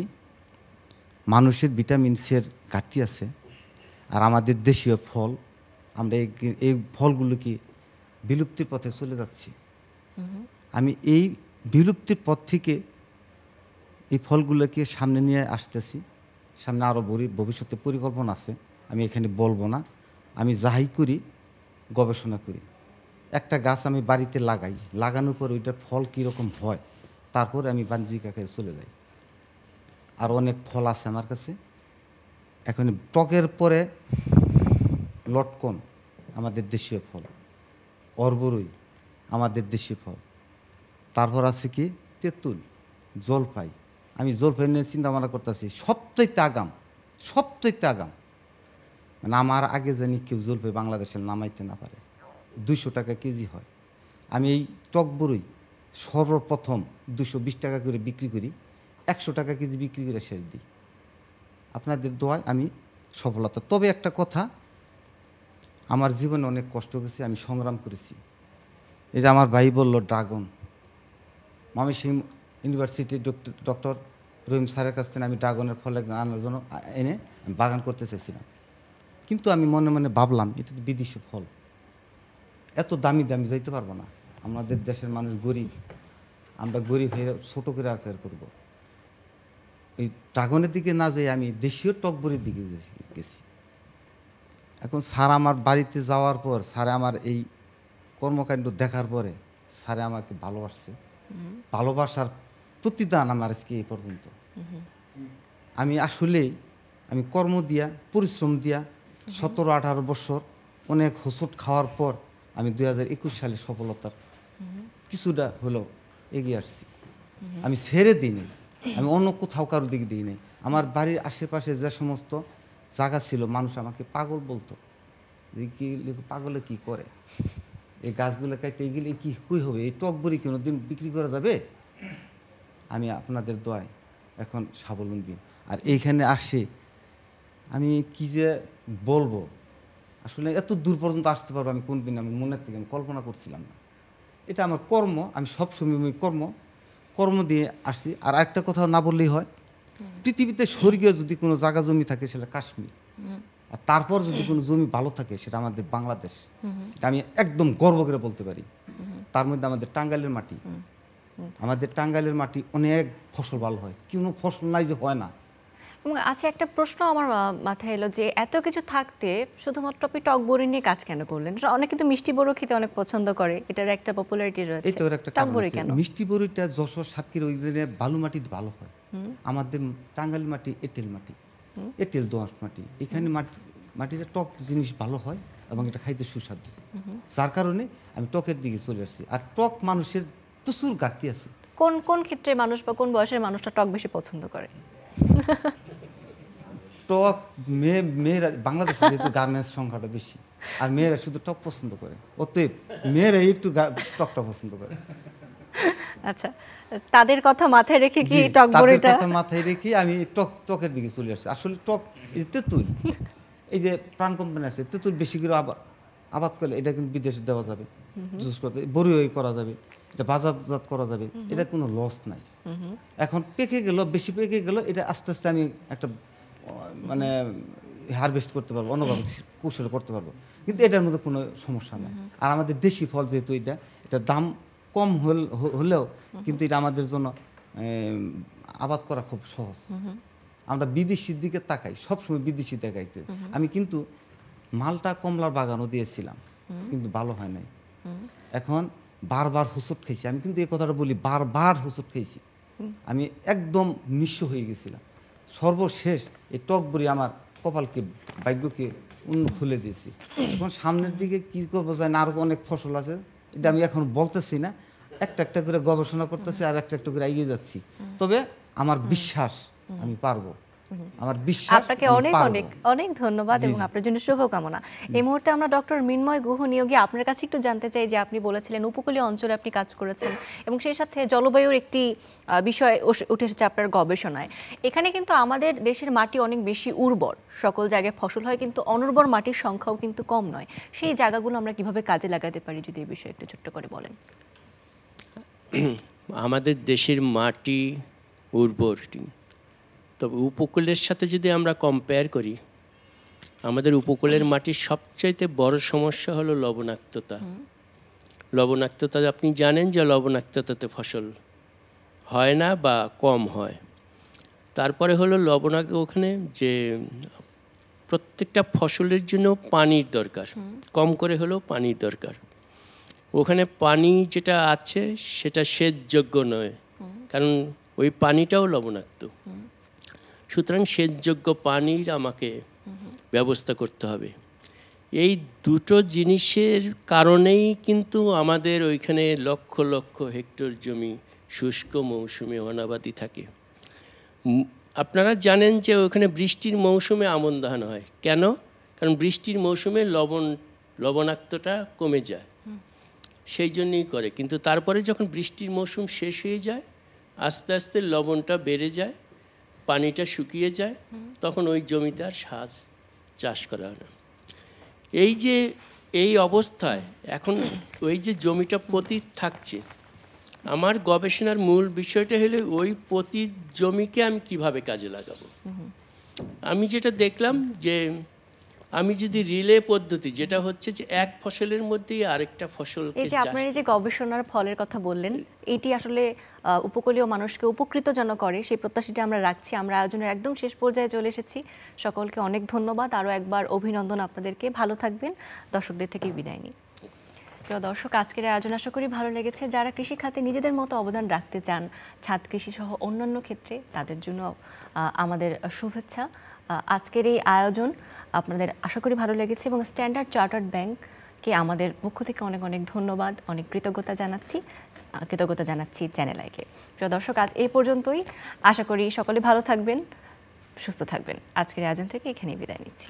মানুষের ভিটামিন সি এর ঘাটতি আছে, আর আমাদের দেশীয় ফল, আমরা এই ফলগুলো কি বিলুপ্তির পথে চলে যাচ্ছি। আমি এই বিলুপ্তির পথ থেকে এই ফলগুলোকে সামনে নিয়ে আসতেছি। সামনে আরও ভবিষ্যতে পরিকল্পনা আছে, আমি এখানে বলবো না। আমি যাই করি গবেষণা করি। একটা গাছ আমি বাড়িতে লাগাই, লাগানোর পর ওইটার ফল কীরকম হয়, তারপরে আমি বাণিজ্যিক আকারে চলে যাই। আর অনেক ফল আছে আমার কাছে। এখন টকের পরে লটকন আমাদের দেশীয় ফল, অর্বরই আমাদের দেশীয় ফল, তারপর আছে কি তেঁতুল, জলপাই। আমি জলপাই নিয়ে চিন্তা ভাবনা করতেছি, সবচাইতে আগাম, সবচাইতে আগাম। মানে আমার আগে জানি কেউ জলপাই বাংলাদেশের নামাইতে না পারে, 200 টাকা কেজি হয়। আমি এই টক বড়ই সর্বপ্রথম 220 টাকা করে বিক্রি করি, 100 টাকা কেজি বিক্রি করে শেষ দিই। আপনাদের দোয়ায় আমি সফলতা। তবে একটা কথা, আমার জীবনে অনেক কষ্ট করেছি, আমি সংগ্রাম করেছি। এই যে আমার ভাই বলল ড্রাগন, ময়মনসিংহ ইউনিভার্সিটির ডক্টর রহিম স্যারের কাছ থেকে আমি ড্রাগনের ফল আনার জন্য এনে বাগান করতে চেয়েছিলাম। কিন্তু আমি মনে মনে ভাবলাম এটা তো বিদেশি ফল, এত দামি দামি যাইতে পারবো না। আমাদের দেশের মানুষ গরিব, আমরা গরিব হয়ে ছোটো করে আকার করব। এই ড্রাগনের দিকে না যেয়ে আমি দেশীয় টকবরির দিকে গেছি। এখন স্যার আমার বাড়িতে যাওয়ার পর, স্যার আমার এই কর্মকাণ্ড দেখার পরে স্যারে আমাকে ভালোবাসছে। ভালোবাসার প্রতিদান আমার আজকে এই পর্যন্ত। আমি আসলেই আমি কর্ম দিয়া, পরিশ্রম দিয়া 17-18 বছর অনেক হোঁচট খাওয়ার পর আমি 2021 সালে সফলতার কিছুটা হলেও এগিয়ে আসছি। আমি ছেড়ে দিই নাই, আমি অন্য কোথাও কারোর দিকে দিই নাই। আমার বাড়ির আশেপাশে যে সমস্ত জায়গা ছিল, মানুষ আমাকে পাগল বলতো, যে কি পাগলে কি করে, এই গাছগুলো কাটতে গেলে কী হবে, এই টক বড়ি কোনো দিন বিক্রি করা যাবে? আমি আপনাদের দোয়ায় এখন স্বাবলম্বী। আর এইখানে আসে আমি কি যে বলবো, আসলে এত দূর পর্যন্ত আসতে পারবো আমি কোনদিন আমি মনের থেকে আমি কল্পনা করছিলাম না। এটা আমার কর্ম, আমি সবসময় আমি কর্ম দিয়ে আসছি। আর একটা কথা না বললেই হয়, পৃথিবীতে স্বর্গীয় যদি কোনো জায়গা জমি থাকে সেটা কাশ্মীর, আর তারপর যদি কোনো জমি ভালো থাকে সেটা আমাদের বাংলাদেশ। এটা আমি একদম গর্ব করে বলতে পারি। তার মধ্যে আমাদের টাঙ্গাইলের মাটি, আমাদের টাঙ্গাইলের মাটি অনেক ফসল ভালো হয়, কোনো ফসল নাই যে হয় না।
আচ্ছা, একটা প্রশ্ন আমার মাথায় এলো যে এত কিছু থাকতে শুধুমাত্র আপনি টক বড়ি নিয়ে কাজ কেন করলেন? অনেকে কিন্তু মিষ্টি বড়ি খেতে অনেক পছন্দ করে, এটার একটা পপুলারিটি রয়েছে।
এটার একটা কারণ আছে, মিষ্টি বড়িটা যশোর সাতক্ষীরা ওই বালু মাটিতে ভালো হয়। আমাদের টাঙ্গাইল মাটি এঁটেল মাটি, এঁটেল দোআঁশ মাটি, এখানে মাটিটা টক জিনিস ভালো হয় এবং এটা খাইতে সুস্বাদু। যার কারণে আমি টকের দিকে চলে আসছি। আর টক মানুষের প্রচুর ঘাটতি আছে।
কোন কোন ক্ষেত্রে মানুষ বা কোন বয়সের মানুষটা টক বেশি পছন্দ করে?
টক মেয়েরা, বাংলাদেশে যেহেতু গার্মেন্টস সংখ্যাটা বেশি, আর মেয়েরা শুধু টক পছন্দ করে, অতএব মেয়েরা একটু টকটা পছন্দ করে।
আচ্ছা, তাদের কথা মাথায় রেখে কি টক বড়িটা
মাথায় রেখে আমি টকের দিকে চলে আসছি। আসলে টক, এই তেঁতুল, এই যে প্রাণ কোম্পানি আছে, তেঁতুল বেশি করে আবাদ করলে এটা কিন্তু বিদেশে দেওয়া যাবে, জুস করতে বড়িও করা যাবে, এটা বাজারজাত করা যাবে, এটা কোনো লস নাই। এখন পেকে গেল, বেশি পেকে গেল, এটা আস্তে আস্তে আমি একটা মানে হারভেস্ট করতে পারবো, অন্যভাবে কৌশল করতে পারবো, কিন্তু এটার মধ্যে কোনো সমস্যা নেই। আর আমাদের দেশি ফল যেহেতু এটা দাম কম হলেও কিন্তু এটা আমাদের জন্য আবাদ করা খুব সহজ। আমরা বিদেশির দিকে তাকাই, সবসময় বিদেশি দেখাইতে। আমি কিন্তু মালটা কমলার বাগানও দিয়েছিলাম, কিন্তু ভালো হয় নাই। এখন বারবার হোঁচট খাইছি, আমি কিন্তু এই কথাটা বলি, বারবার হোঁচট খাইছি, আমি একদম নিঃস্ব হয়ে গেছিলাম। সর্বশেষ এই টক বড়ি আমার কপালকে, ভাগ্যকে খুলে দিয়েছি। এখন সামনের দিকে কী করবো জানি না, আরও অনেক ফসল আছে, এটা আমি এখন বলতেছি না, একটা একটা করে গবেষণা করতেছি আর একটা একটা করে এগিয়ে যাচ্ছি। তবে আমার বিশ্বাস আমি পারবো, আমার বিশ্বাস।
আপনাকে অনেক অনেক অনেক ধন্যবাদ এবং আপনার জন্য শুভকামনা। এই মুহূর্তে আমরা ডক্টর মিন্ময় গুহ নিয়োগী আপনার কাছে একটু জানতে চাই যে আপনি বলেছিলেন উপকূলীয় অঞ্চলে আপনি কাজ করেছেন এবং সেই সাথে জলবায়ুর একটি বিষয় উঠে এসেছে আপনার গবেষণায়। এখানে কিন্তু আমাদের দেশের মাটি অনেক বেশি উর্বর, সকল জায়গায় ফসল হয়, কিন্তু অনুর্বর মাটির সংখ্যাও কিন্তু কম নয়। সেই জায়গাগুলো আমরা কিভাবে কাজে লাগাতে পারি, যদি এই বিষয়ে একটু ছোট্ট করে বলেন।
আমাদের দেশের মাটি উর্বর, তবে উপকূলের সাথে যদি আমরা কম্পেয়ার করি, আমাদের উপকূলের মাটির সবচাইতে বড় সমস্যা হলো লবণাক্ততা। লবণাক্ততা আপনি জানেন যে লবণাক্ততাতে ফসল হয় না বা কম হয়। তারপরে হলো লবণাক্ত, ওখানে যে প্রত্যেকটা ফসলের জন্য পানির দরকার, কম করে হলেও পানির দরকার। ওখানে পানি যেটা আছে সেটা সেচযোগ্য নয়, কারণ ওই পানিটাও লবণাক্ত। সুতরাং সেচযোগ্য পানির আমাকে ব্যবস্থা করতে হবে। এই দুটো জিনিসের কারণেই কিন্তু আমাদের ওইখানে লক্ষ লক্ষ হেক্টর জমি শুষ্ক মৌসুমে অনাবাদি থাকে। আপনারা জানেন যে ওখানে বৃষ্টির মৌসুমে আমন ধান হয়। কেন? কারণ বৃষ্টির মৌসুমে লবণাক্তটা কমে যায়, সেই জন্যই করে। কিন্তু তারপরে যখন বৃষ্টির মৌসুম শেষ হয়ে যায়, আস্তে আস্তে লবণটা বেড়ে যায়, পানিটা শুকিয়ে যায়, তখন ওই জমিতে আর চাষ করা হয় না। এই অবস্থায় এখন ওই যে জমিটা পতিত থাকছে, আমার গবেষণার মূল বিষয়টা হলো ওই পতিত জমিকে আমি কিভাবে কাজে লাগাবো। আমি যেটা দেখলাম যে আমি যদি রিলে পদ্ধতি, যেটা হচ্ছে যে এক ফসলের মধ্যেই আরেকটা ফসল,
এই যে আপনার এই যে গবেষণার ফলের কথা বললেন, এটি আসলে উপকূলীয় মানুষকে উপকৃত যেন করে, সেই প্রত্যাশাটি আমরা রাখছি। আমরা আয়োজনের একদম শেষ পর্যায়ে চলে এসেছি। সকলকে অনেক ধন্যবাদ, আরও একবার অভিনন্দন আপনাদেরকে। ভালো থাকবেন। দর্শকদের থেকে বিদায় নিই। প্রিয় দর্শক, আজকের আয়োজন আশা করি ভালো লেগেছে। যারা কৃষি খাতে নিজেদের মতো অবদান রাখতে চান, ছাদ কৃষি সহ অন্যান্য ক্ষেত্রে, তাদের জন্য আমাদের শুভেচ্ছা। আজকের এই আয়োজন আপনাদের আশা করি ভালো লেগেছে এবং স্ট্যান্ডার্ড চার্টার্ড ব্যাংককে আমাদের পক্ষ থেকে অনেক অনেক ধন্যবাদ, অনেক কৃতজ্ঞতা জানাচ্ছি চ্যানেল আইকে। প্রিয় দর্শক, আজ এই পর্যন্তই। আশা করি সকলে ভালো থাকবেন, সুস্থ থাকবেন। আজকের আয়োজন থেকে এখানেই বিদায় নিচ্ছি।